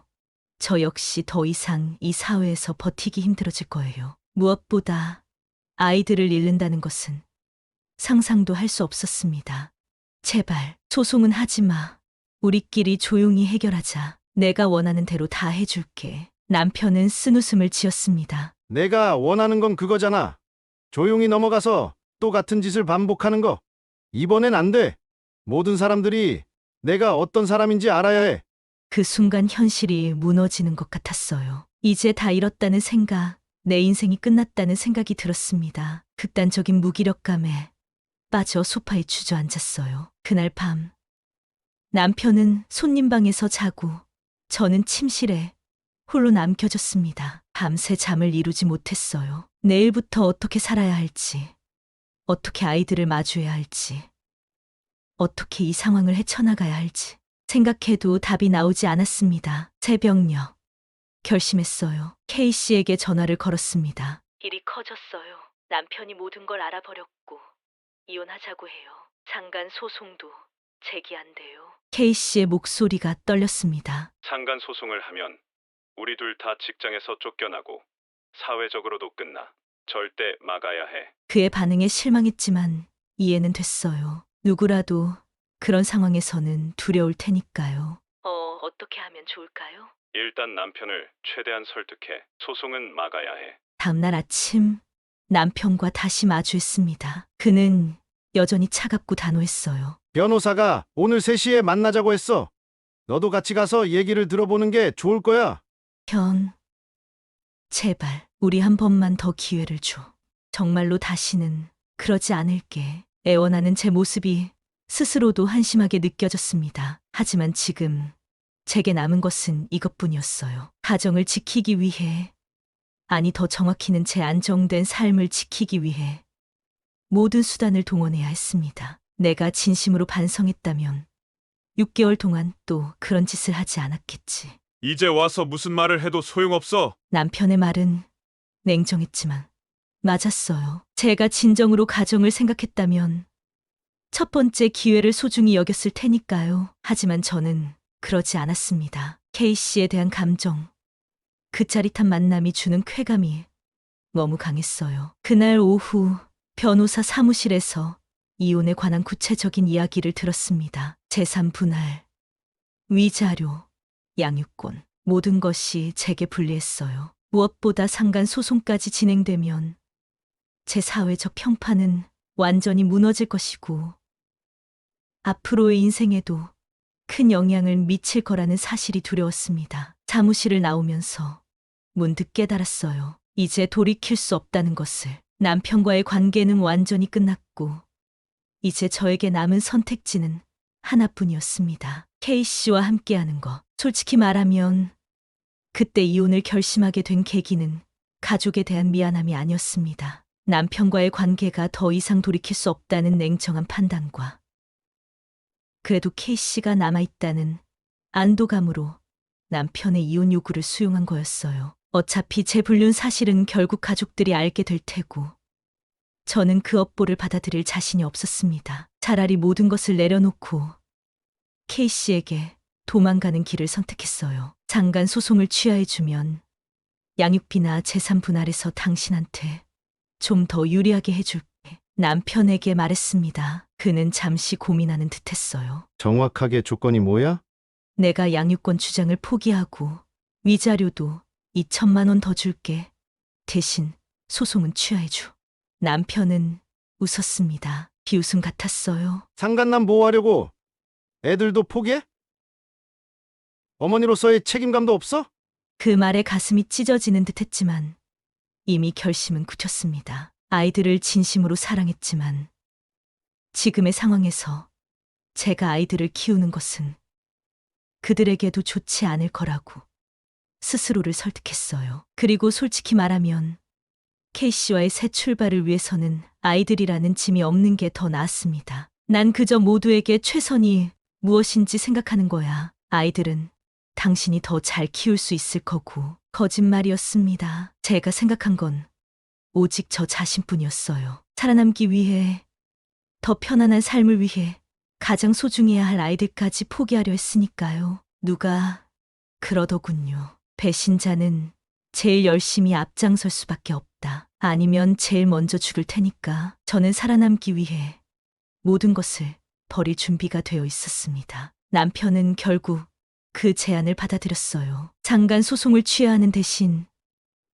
저 역시 더 이상 이 사회에서 버티기 힘들어질 거예요. 무엇보다 아이들을 잃는다는 것은 상상도 할 수 없었습니다. 제발 소송은 하지 마. 우리끼리 조용히 해결하자. 내가 원하는 대로 다 해줄게. 남편은 쓴웃음을 지었습니다. 내가 원하는 건 그거잖아. 조용히 넘어가서 또 같은 짓을 반복하는 거. 이번엔 안 돼. 모든 사람들이 내가 어떤 사람인지 알아야 해. 그 순간 현실이 무너지는 것 같았어요. 이제 다 잃었다는 생각, 내 인생이 끝났다는 생각이 들었습니다. 극단적인 무기력감에 빠져 소파에 주저앉았어요. 그날 밤 남편은 손님방에서 자고 저는 침실에 홀로 남겨졌습니다. 밤새 잠을 이루지 못했어요. 내일부터 어떻게 살아야 할지, 어떻게 아이들을 마주해야 할지, 어떻게 이 상황을 헤쳐나가야 할지 생각해도 답이 나오지 않았습니다. 새벽녘 결심했어요. K씨에게 전화를 걸었습니다. 일이 커졌어요. 남편이 모든 걸 알아버렸고 이혼하자고 해요. 상간 소송도 제기한대요. K씨의 목소리가 떨렸습니다. 상간 소송을 하면 우리 둘 다 직장에서 쫓겨나고 사회적으로도 끝나. 절대 막아야 해. 그의 반응에 실망했지만 이해는 됐어요. 누구라도 그런 상황에서는 두려울 테니까요. 어떻게 하면 좋을까요? 일단 남편을 최대한 설득해. 소송은 막아야 해. 다음날 아침 남편과 다시 마주했습니다. 그는 여전히 차갑고 단호했어요. 변호사가 오늘 3시에 만나자고 했어. 너도 같이 가서 얘기를 들어보는 게 좋을 거야. 제발 우리 한 번만 더 기회를 줘. 정말로 다시는 그러지 않을게. 애원하는 제 모습이 스스로도 한심하게 느껴졌습니다. 하지만 지금 제게 남은 것은 이것뿐이었어요. 가정을 지키기 위해, 아니 더 정확히는 제 안정된 삶을 지키기 위해 모든 수단을 동원해야 했습니다. 내가 진심으로 반성했다면 6개월 동안 또 그런 짓을 하지 않았겠지. 이제 와서 무슨 말을 해도 소용없어. 남편의 말은 냉정했지만 맞았어요. 제가 진정으로 가정을 생각했다면 첫 번째 기회를 소중히 여겼을 테니까요. 하지만 저는 그러지 않았습니다. K씨에 대한 감정, 그 짜릿한 만남이 주는 쾌감이 너무 강했어요. 그날 오후 변호사 사무실에서 이혼에 관한 구체적인 이야기를 들었습니다. 재산 분할, 위자료, 양육권, 모든 것이 제게 불리했어요. 무엇보다 상간 소송까지 진행되면 제 사회적 평판은 완전히 무너질 것이고 앞으로의 인생에도 큰 영향을 미칠 거라는 사실이 두려웠습니다. 사무실을 나오면서 문득 깨달았어요. 이제 돌이킬 수 없다는 것을. 남편과의 관계는 완전히 끝났고 이제 저에게 남은 선택지는 하나뿐이었습니다. K씨와 함께하는 것. 솔직히 말하면 그때 이혼을 결심하게 된 계기는 가족에 대한 미안함이 아니었습니다. 남편과의 관계가 더 이상 돌이킬 수 없다는 냉정한 판단과 그래도 K씨가 남아있다는 안도감으로 남편의 이혼 요구를 수용한 거였어요. 어차피 제 불륜 사실은 결국 가족들이 알게 될 테고 저는 그 업보를 받아들일 자신이 없었습니다. 차라리 모든 것을 내려놓고 K씨에게 도망가는 길을 선택했어요. 장간 소송을 취하해주면 양육비나 재산 분할에서 당신한테 좀 더 유리하게 해줄게. 남편에게 말했습니다. 그는 잠시 고민하는 듯했어요. 정확하게 조건이 뭐야? 내가 양육권 주장을 포기하고 위자료도 2천만 원 더 줄게. 대신 소송은 취하해줘. 남편은 웃었습니다. 비웃음 같았어요. 상간남 보호하려고 애들도 포기해? 어머니로서의 책임감도 없어? 그 말에 가슴이 찢어지는 듯했지만 이미 결심은 굳혔습니다. 아이들을 진심으로 사랑했지만 지금의 상황에서 제가 아이들을 키우는 것은 그들에게도 좋지 않을 거라고 스스로를 설득했어요. 그리고 솔직히 말하면 K씨와의 새 출발을 위해서는 아이들이라는 짐이 없는 게 더 나았습니다. 난 그저 모두에게 최선이 무엇인지 생각하는 거야. 아이들은 당신이 더 잘 키울 수 있을 거고. 거짓말이었습니다. 제가 생각한 건 오직 저 자신뿐이었어요. 살아남기 위해, 더 편안한 삶을 위해 가장 소중해야 할 아이들까지 포기하려 했으니까요. 누가 그러더군요. 배신자는 제일 열심히 앞장설 수밖에 없다. 아니면 제일 먼저 죽을 테니까. 저는 살아남기 위해 모든 것을 버릴 준비가 되어 있었습니다. 남편은 결국 그 제안을 받아들였어요. 장간 소송을 취하하는 대신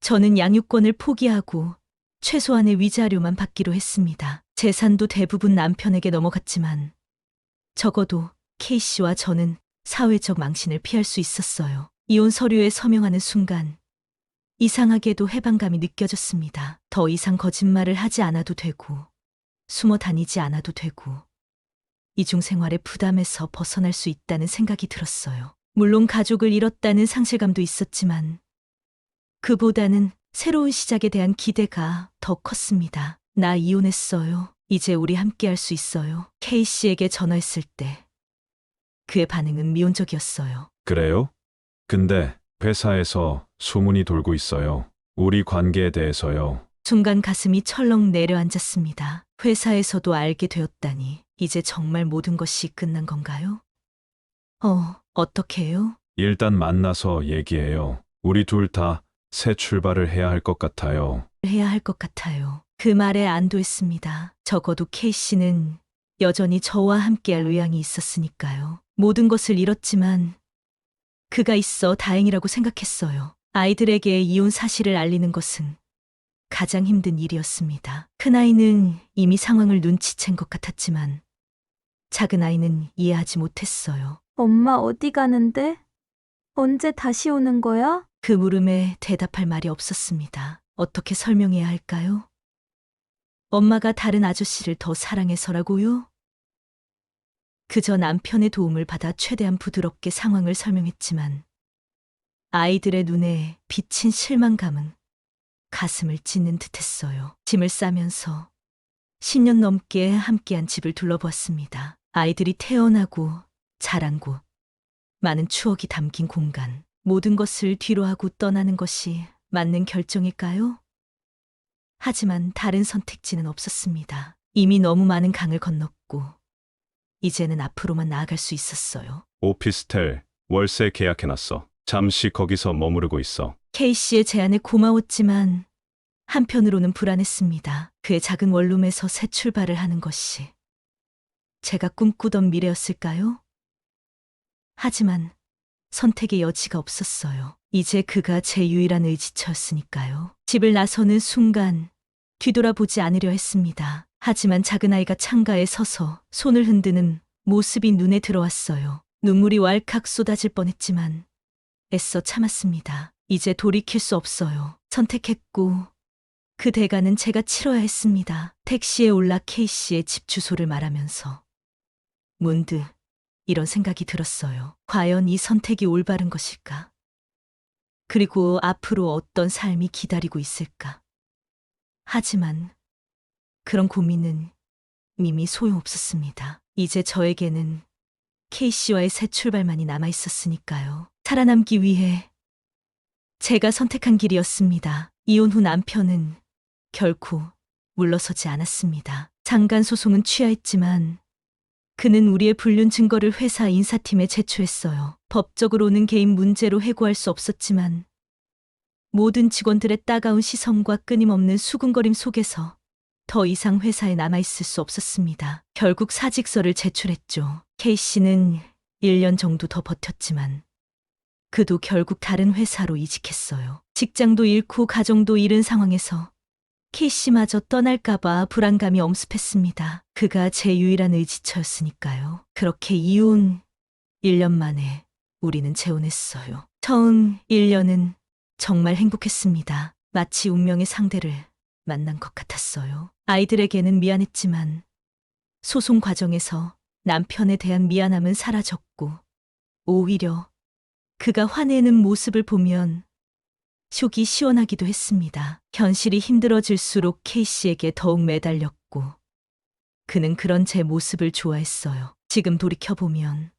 저는 양육권을 포기하고 최소한의 위자료만 받기로 했습니다. 재산도 대부분 남편에게 넘어갔지만 적어도 K씨와 저는 사회적 망신을 피할 수 있었어요. 이혼 서류에 서명하는 순간 이상하게도 해방감이 느껴졌습니다. 더 이상 거짓말을 하지 않아도 되고 숨어 다니지 않아도 되고 이중생활의 부담에서 벗어날 수 있다는 생각이 들었어요. 물론 가족을 잃었다는 상실감도 있었지만 그보다는 새로운 시작에 대한 기대가 더 컸습니다. 나 이혼했어요. 이제 우리 함께 할 수 있어요. K씨에게 전화했을 때 그의 반응은 미온적이었어요. 그래요? 근데 회사에서 소문이 돌고 있어요. 우리 관계에 대해서요. 순간 가슴이 철렁 내려앉았습니다. 회사에서도 알게 되었다니 이제 정말 모든 것이 끝난 건가요? 어떻게 해요? 일단 만나서 얘기해요. 우리 둘 다 새 출발을 해야 할 것 같아요. 해야 할 것 같아요. 그 말에 안도했습니다. 적어도 K씨는 여전히 저와 함께할 의향이 있었으니까요. 모든 것을 잃었지만 그가 있어 다행이라고 생각했어요. 아이들에게 이혼 사실을 알리는 것은 가장 힘든 일이었습니다. 큰아이는 이미 상황을 눈치챈 것 같았지만 작은아이는 이해하지 못했어요. 엄마 어디 가는데? 언제 다시 오는 거야? 그 물음에 대답할 말이 없었습니다. 어떻게 설명해야 할까요? 엄마가 다른 아저씨를 더 사랑해서라고요? 그저 남편의 도움을 받아 최대한 부드럽게 상황을 설명했지만 아이들의 눈에 비친 실망감은 가슴을 찢는 듯했어요. 짐을 싸면서 10년 넘게 함께한 집을 둘러보았습니다. 아이들이 태어나고 자란 곳, 많은 추억이 담긴 공간, 모든 것을 뒤로하고 떠나는 것이 맞는 결정일까요? 하지만 다른 선택지는 없었습니다. 이미 너무 많은 강을 건넜고 이제는 앞으로만 나아갈 수 있었어요. 오피스텔 월세 계약해놨어. 잠시 거기서 머무르고 있어. K씨의 제안에 고마웠지만 한편으로는 불안했습니다. 그의 작은 원룸에서 새 출발을 하는 것이 제가 꿈꾸던 미래였을까요? 하지만 선택의 여지가 없었어요. 이제 그가 제 유일한 의지처였으니까요. 집을 나서는 순간 뒤돌아보지 않으려 했습니다. 하지만 작은아이가 창가에 서서 손을 흔드는 모습이 눈에 들어왔어요. 눈물이 왈칵 쏟아질 뻔했지만 애써 참았습니다. 이제 돌이킬 수 없어요. 선택했고 그 대가는 제가 치러야 했습니다. 택시에 올라 K씨의 집 주소를 말하면서 문득 이런 생각이 들었어요. 과연 이 선택이 올바른 것일까? 그리고 앞으로 어떤 삶이 기다리고 있을까? 하지만 그런 고민은 이미 소용없었습니다. 이제 저에게는 K씨와의 새 출발만이 남아 있었으니까요. 살아남기 위해 제가 선택한 길이었습니다. 이혼 후 남편은 결코 물러서지 않았습니다. 장간 소송은 취하했지만 그는 우리의 불륜 증거를 회사 인사팀에 제출했어요. 법적으로는 개인 문제로 해고할 수 없었지만 모든 직원들의 따가운 시선과 끊임없는 수군거림 속에서 더 이상 회사에 남아있을 수 없었습니다. 결국 사직서를 제출했죠. K씨는 1년 정도 더 버텼지만 그도 결국 다른 회사로 이직했어요. 직장도 잃고 가정도 잃은 상황에서 K씨마저 떠날까봐 불안감이 엄습했습니다. 그가 제 유일한 의지처였으니까요. 그렇게 이혼 1년 만에 우리는 재혼했어요. 처음 1년은 정말 행복했습니다. 마치 운명의 상대를 만난 것 같았어요. 아이들에게는 미안했지만 소송 과정에서 남편에 대한 미안함은 사라졌고 오히려 그가 화내는 모습을 보면 속이 시원하기도 했습니다. 현실이 힘들어질수록 K씨에게 더욱 매달렸고 그는 그런 제 모습을 좋아했어요. 지금 돌이켜보면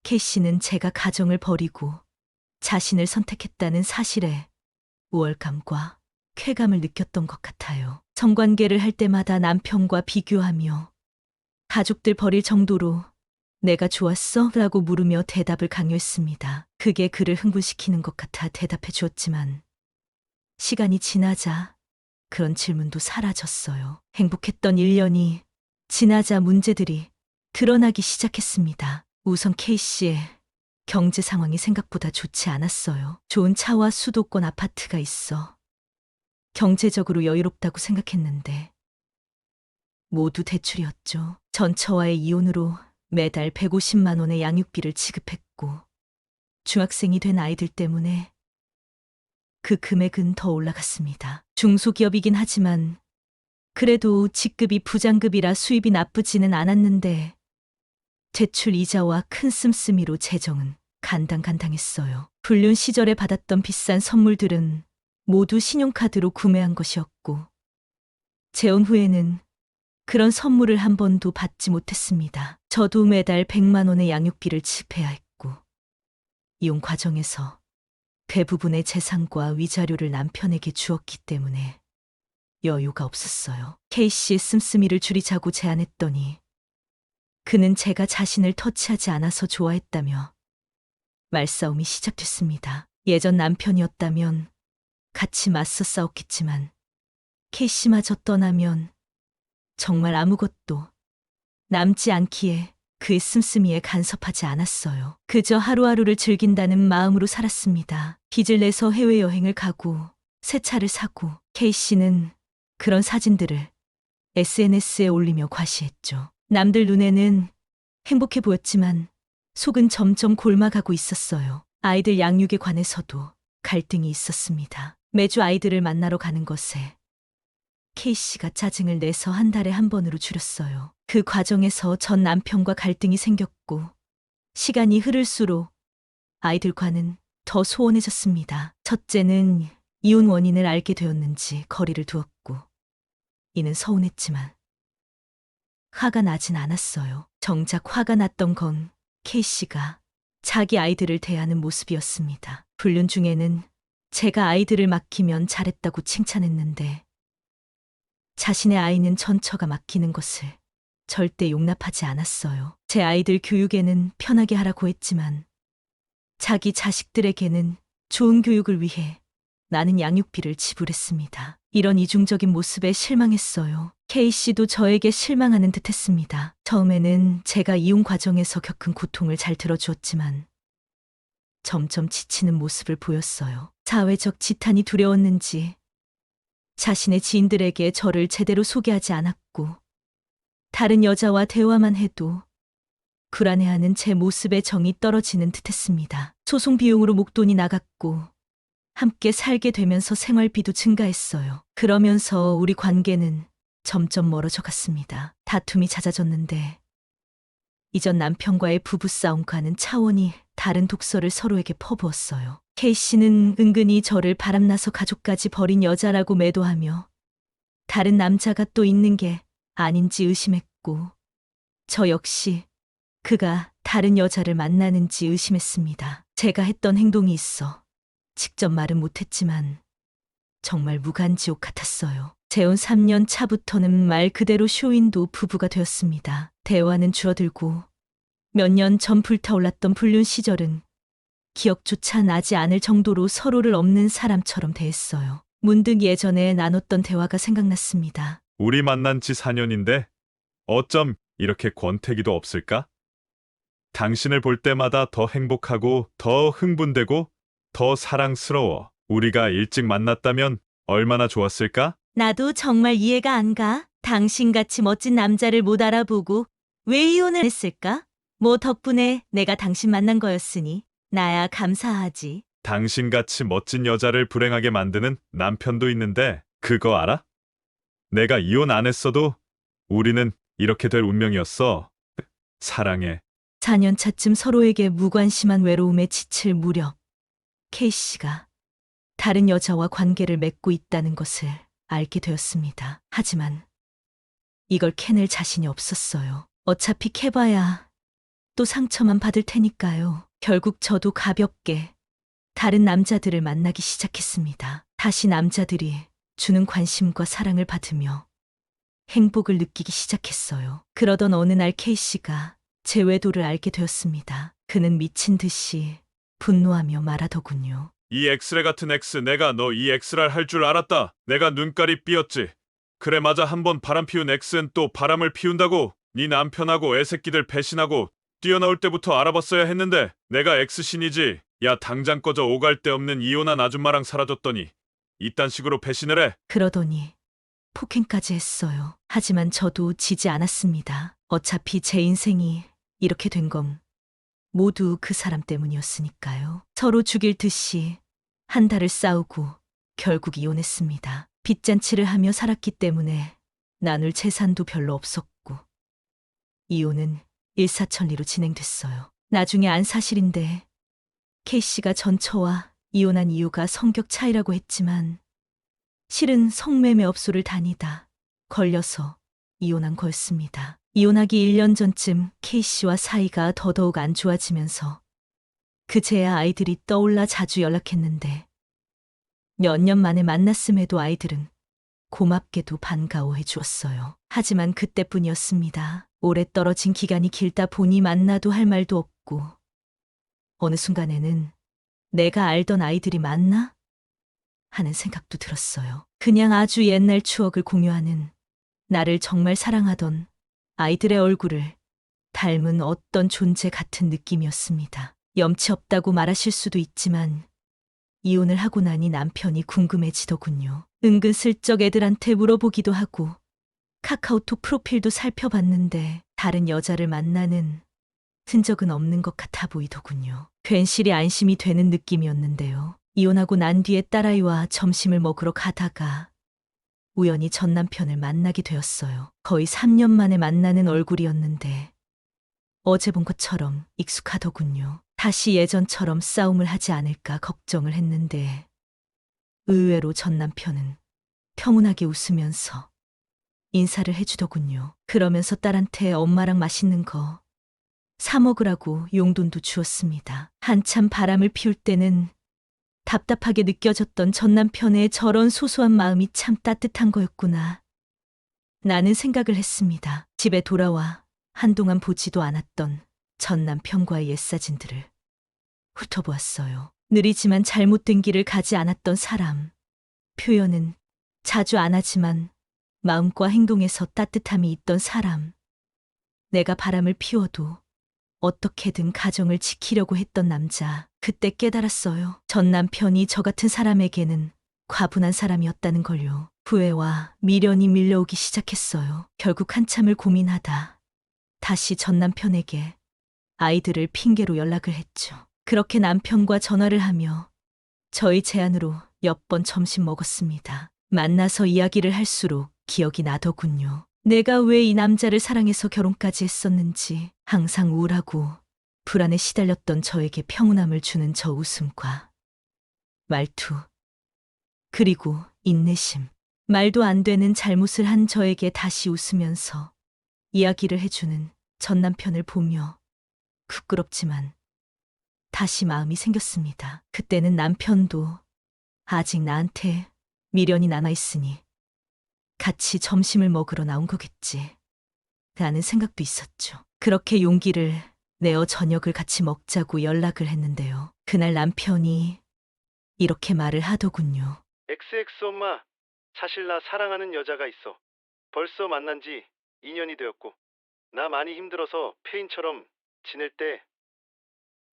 K씨는 제가 가정을 버리고 자신을 선택했다는 사실에 우월감과 쾌감을 느꼈던 것 같아요. 성관계를 할 때마다 남편과 비교하며 가족들 버릴 정도로 내가 좋았어? 라고 물으며 대답을 강요했습니다. 그게 그를 흥분시키는 것 같아 대답해 주었지만 시간이 지나자 그런 질문도 사라졌어요. 행복했던 1년이 지나자 문제들이 드러나기 시작했습니다. 우선 K씨의 경제 상황이 생각보다 좋지 않았어요. 좋은 차와 수도권 아파트가 있어 경제적으로 여유롭다고 생각했는데 모두 대출이었죠. 전처와의 이혼으로 매달 150만 원의 양육비를 지급했고 중학생이 된 아이들 때문에 그 금액은 더 올라갔습니다. 중소기업이긴 하지만 그래도 직급이 부장급이라 수입이 나쁘지는 않았는데 대출 이자와 큰 씀씀이로 재정은 간당간당했어요. 불륜 시절에 받았던 비싼 선물들은 모두 신용카드로 구매한 것이었고 재혼 후에는 그런 선물을 한 번도 받지 못했습니다. 저도 매달 100만 원의 양육비를 지급해야 했고 이혼 과정에서 대부분의 재산과 위자료를 남편에게 주었기 때문에 여유가 없었어요. K씨의 씀씀이를 줄이자고 제안했더니 그는 제가 자신을 터치하지 않아서 좋아했다며 말싸움이 시작됐습니다. 예전 남편이었다면 같이 맞서 싸웠겠지만 K씨마저 떠나면 정말 아무것도 남지 않기에 그의 씀씀이에 간섭하지 않았어요. 그저 하루하루를 즐긴다는 마음으로 살았습니다. 빚을 내서 해외여행을 가고 새 차를 사고 K씨는 그런 사진들을 SNS에 올리며 과시했죠. 남들 눈에는 행복해 보였지만 속은 점점 골마가고 있었어요. 아이들 양육에 관해서도 갈등이 있었습니다. 매주 아이들을 만나러 가는 것에 K씨가 짜증을 내서 한 달에 한 번으로 줄였어요. 그 과정에서 전 남편과 갈등이 생겼고 시간이 흐를수록 아이들과는 더 소원해졌습니다. 첫째는 이혼 원인을 알게 되었는지 거리를 두었고 이는 서운했지만 화가 나진 않았어요. 정작 화가 났던 건 K씨가 자기 아이들을 대하는 모습이었습니다. 불륜 중에는 제가 아이들을 맡기면 잘했다고 칭찬했는데 자신의 아이는 전처가 맡기는 것을 절대 용납하지 않았어요. 제 아이들 교육에는 편하게 하라고 했지만 자기 자식들에게는 좋은 교육을 위해 나는 양육비를 지불했습니다. 이런 이중적인 모습에 실망했어요. K씨도 저에게 실망하는 듯 했습니다. 처음에는 제가 이혼 과정에서 겪은 고통을 잘 들어주었지만 점점 지치는 모습을 보였어요. 사회적 지탄이 두려웠는지 자신의 지인들에게 저를 제대로 소개하지 않았고 다른 여자와 대화만 해도 불안해하는 제 모습에 정이 떨어지는 듯했습니다. 소송 비용으로 목돈이 나갔고 함께 살게 되면서 생활비도 증가했어요. 그러면서 우리 관계는 점점 멀어져 갔습니다. 다툼이 잦아졌는데 이전 남편과의 부부싸움과는 차원이 다른 독서를 서로에게 퍼부었어요. K씨는 은근히 저를 바람나서 가족까지 버린 여자라고 매도하며 다른 남자가 또 있는 게 아닌지 의심했고 저 역시 그가 다른 여자를 만나는지 의심했습니다. 제가 했던 행동이 있어 직접 말은 못했지만 정말 무간지옥 같았어요. 재혼 3년 차부터는 말 그대로 쇼윈도 부부가 되었습니다. 대화는 줄어들고 몇 년 전 불타올랐던 불륜 시절은 기억조차 나지 않을 정도로 서로를 없는 사람처럼 대했어요. 문득 예전에 나눴던 대화가 생각났습니다. 우리 만난 지 4년인데 어쩜 이렇게 권태기도 없을까? 당신을 볼 때마다 더 행복하고 더 흥분되고 더 사랑스러워. 우리가 일찍 만났다면 얼마나 좋았을까? 나도 정말 이해가 안 가. 당신같이 멋진 남자를 못 알아보고 왜 이혼을 했을까? 뭐 덕분에 내가 당신 만난 거였으니 나야 감사하지. 당신같이 멋진 여자를 불행하게 만드는 남편도 있는데 그거 알아? 내가 이혼 안 했어도 우리는 이렇게 될 운명이었어. 사랑해. 4년 차쯤 서로에게 무관심한 외로움에 지칠 무렵 K씨가 다른 여자와 관계를 맺고 있다는 것을 알게 되었습니다. 하지만 이걸 캐낼 자신이 없었어요. 어차피 캐봐야 또 상처만 받을 테니까요. 결국 저도 가볍게 다른 남자들을 만나기 시작했습니다. 다시 남자들이 주는 관심과 사랑을 받으며 행복을 느끼기 시작했어요. 그러던 어느 날 K씨가 제 외도를 알게 되었습니다. 그는 미친 듯이 분노하며 말하더군요. 이 엑스레 같은 엑스, 내가 너 이 엑스랄 할 줄 알았다. 내가 눈깔이 삐었지. 그래 맞아, 한번 바람 피운 엑스는 또 바람을 피운다고. 네 남편하고 애새끼들 배신하고 뛰어나올 때부터 알아봤어야 했는데 내가 엑스신이지. 야 당장 꺼져. 오갈 데 없는 이혼한 아줌마랑 살아줬더니 이딴 식으로 배신을 해. 그러더니 폭행까지 했어요. 하지만 저도 지지 않았습니다. 어차피 제 인생이 이렇게 된 건 모두 그 사람 때문이었으니까요. 서로 죽일 듯이 한 달을 싸우고 결국 이혼했습니다. 빚잔치를 하며 살았기 때문에 나눌 재산도 별로 없었고 이혼은 일사천리로 진행됐어요. 나중에 안 사실인데 K씨가 전 저와 이혼한 이유가 성격 차이라고 했지만 실은 성매매업소를 다니다 걸려서 이혼한 거였습니다. 이혼하기 1년 전쯤 K씨와 사이가 더더욱 안 좋아지면서 그제야 아이들이 떠올라 자주 연락했는데 몇 년 만에 만났음에도 아이들은 고맙게도 반가워해 주었어요. 하지만 그때뿐이었습니다. 오래 떨어진 기간이 길다 보니 만나도 할 말도 없고 어느 순간에는 내가 알던 아이들이 맞나? 하는 생각도 들었어요. 그냥 아주 옛날 추억을 공유하는 나를 정말 사랑하던 아이들의 얼굴을 닮은 어떤 존재 같은 느낌이었습니다. 염치 없다고 말하실 수도 있지만 이혼을 하고 나니 남편이 궁금해지더군요. 은근슬쩍 애들한테 물어보기도 하고 카카오톡 프로필도 살펴봤는데 다른 여자를 만나는 흔적은 없는 것 같아 보이더군요. 괜시리 안심이 되는 느낌이었는데요. 이혼하고 난 뒤에 딸아이와 점심을 먹으러 가다가 우연히 전 남편을 만나게 되었어요. 거의 3년 만에 만나는 얼굴이었는데 어제 본 것처럼 익숙하더군요. 다시 예전처럼 싸움을 하지 않을까 걱정을 했는데 의외로 전 남편은 평온하게 웃으면서 인사를 해주더군요. 그러면서 딸한테 엄마랑 맛있는 거 사 먹으라고 용돈도 주었습니다. 한참 바람을 피울 때는 답답하게 느껴졌던 전 남편의 저런 소소한 마음이 참 따뜻한 거였구나. 나는 생각을 했습니다. 집에 돌아와 한동안 보지도 않았던 전 남편과의 옛사진들을 훑어보았어요. 느리지만 잘못된 길을 가지 않았던 사람. 표현은 자주 안 하지만 마음과 행동에서 따뜻함이 있던 사람. 내가 바람을 피워도 어떻게든 가정을 지키려고 했던 남자. 그때 깨달았어요. 전 남편이 저 같은 사람에게는 과분한 사람이었다는 걸요. 후회와 미련이 밀려오기 시작했어요. 결국 한참을 고민하다 다시 전 남편에게 아이들을 핑계로 연락을 했죠. 그렇게 남편과 전화를 하며 저희 제안으로 몇 번 점심 먹었습니다. 만나서 이야기를 할수록 기억이 나더군요. 내가 왜 이 남자를 사랑해서 결혼까지 했었는지. 항상 우울하고 불안에 시달렸던 저에게 평온함을 주는 저 웃음과 말투, 그리고 인내심. 말도 안 되는 잘못을 한 저에게 다시 웃으면서 이야기를 해주는 전 남편을 보며 부끄럽지만 다시 마음이 생겼습니다. 그때는 남편도 아직 나한테 미련이 남아있으니 같이 점심을 먹으러 나온 거겠지. 라는 생각도 있었죠. 그렇게 용기를 내어 저녁을 같이 먹자고 연락을 했는데요. 그날 남편이 이렇게 말을 하더군요. XX 엄마, 사실 나 사랑하는 여자가 있어. 벌써 만난 지 2년이 되었고, 나 많이 힘들어서 폐인처럼 지낼 때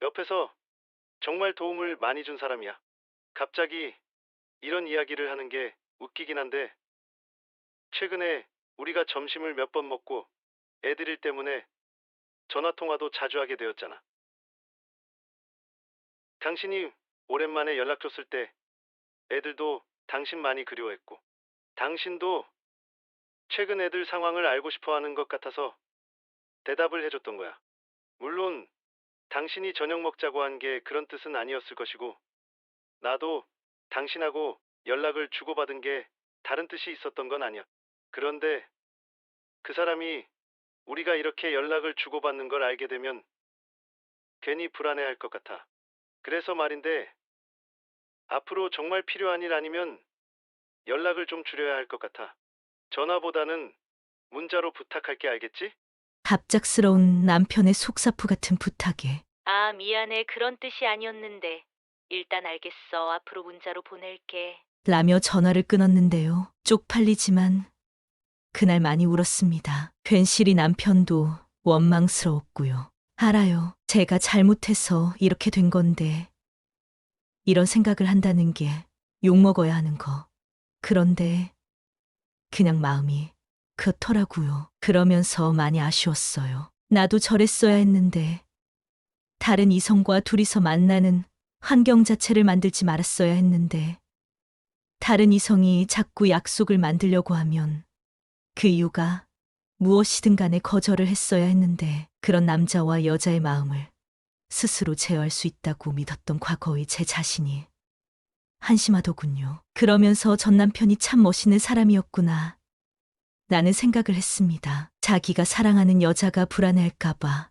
옆에서 정말 도움을 많이 준 사람이야. 갑자기 이런 이야기를 하는 게 웃기긴 한데, 최근에 우리가 점심을 몇 번 먹고 애들 일 때문에 전화통화도 자주 하게 되었잖아. 당신이 오랜만에 연락 줬을 때 애들도 당신 많이 그리워했고, 당신도 최근 애들 상황을 알고 싶어 하는 것 같아서 대답을 해줬던 거야. 물론 당신이 저녁 먹자고 한 게 그런 뜻은 아니었을 것이고, 나도 당신하고 연락을 주고받은 게 다른 뜻이 있었던 건 아니야. 그런데 그 사람이 우리가 이렇게 연락을 주고받는 걸 알게 되면 괜히 불안해할 것 같아. 그래서 말인데, 앞으로 정말 필요한 일 아니면 연락을 좀 줄여야 할 것 같아. 전화보다는 문자로 부탁할게, 알겠지? 갑작스러운 남편의 속사포 같은 부탁에 아, 미안해. 그런 뜻이 아니었는데. 일단 알겠어. 앞으로 문자로 보낼게. 라며 전화를 끊었는데요. 쪽팔리지만 그날 많이 울었습니다. 괜시리 남편도 원망스러웠고요. 알아요. 제가 잘못해서 이렇게 된 건데, 이런 생각을 한다는 게 욕먹어야 하는 거. 그런데 그냥 마음이 그렇더라고요. 그러면서 많이 아쉬웠어요. 나도 저랬어야 했는데, 다른 이성과 둘이서 만나는 환경 자체를 만들지 말았어야 했는데, 다른 이성이 자꾸 약속을 만들려고 하면 그 이유가 무엇이든 간에 거절을 했어야 했는데, 그런 남자와 여자의 마음을 스스로 제어할 수 있다고 믿었던 과거의 제 자신이 한심하더군요. 그러면서 전 남편이 참 멋있는 사람이었구나 라는 생각을 했습니다. 자기가 사랑하는 여자가 불안해할까봐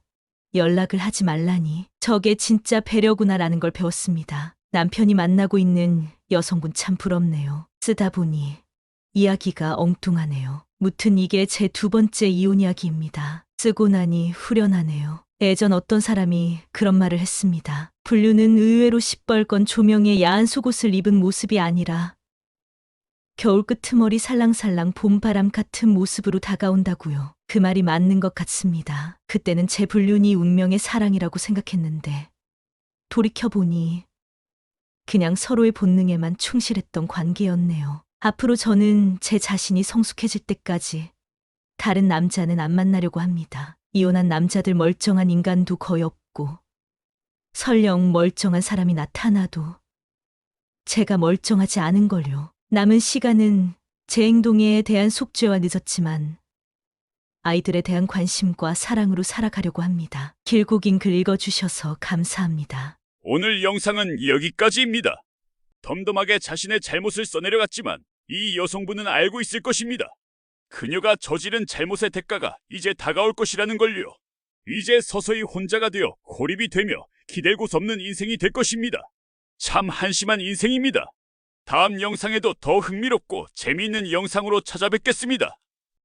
연락을 하지 말라니 저게 진짜 배려구나라는 걸 배웠습니다. 남편이 만나고 있는 여성분 참 부럽네요. 쓰다 보니 이야기가 엉뚱하네요. 무튼 이게 제 2번째 이혼 이야기입니다. 쓰고 나니 후련하네요. 예전 어떤 사람이 그런 말을 했습니다. 불륜은 의외로 시뻘건 조명에 야한 속옷을 입은 모습이 아니라 겨울 끄트머리 살랑살랑 봄바람 같은 모습으로 다가온다고요. 그 말이 맞는 것 같습니다. 그때는 제 불륜이 운명의 사랑이라고 생각했는데, 돌이켜보니 그냥 서로의 본능에만 충실했던 관계였네요. 앞으로 저는 제 자신이 성숙해질 때까지 다른 남자는 안 만나려고 합니다. 이혼한 남자들 멀쩡한 인간도 거의 없고, 설령 멀쩡한 사람이 나타나도 제가 멀쩡하지 않은 걸요. 남은 시간은 제 행동에 대한 속죄와 늦었지만 아이들에 대한 관심과 사랑으로 살아가려고 합니다. 길고 긴 글 읽어주셔서 감사합니다. 오늘 영상은 여기까지입니다. 덤덤하게 자신의 잘못을 써내려갔지만 이 여성분은 알고 있을 것입니다. 그녀가 저지른 잘못의 대가가 이제 다가올 것이라는 걸요. 이제 서서히 혼자가 되어 고립이 되며 기댈 곳 없는 인생이 될 것입니다. 참 한심한 인생입니다. 다음 영상에도 더 흥미롭고 재미있는 영상으로 찾아뵙겠습니다.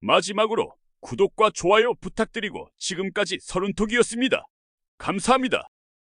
마지막으로 구독과 좋아요 부탁드리고 지금까지 서른톡이었습니다. 감사합니다.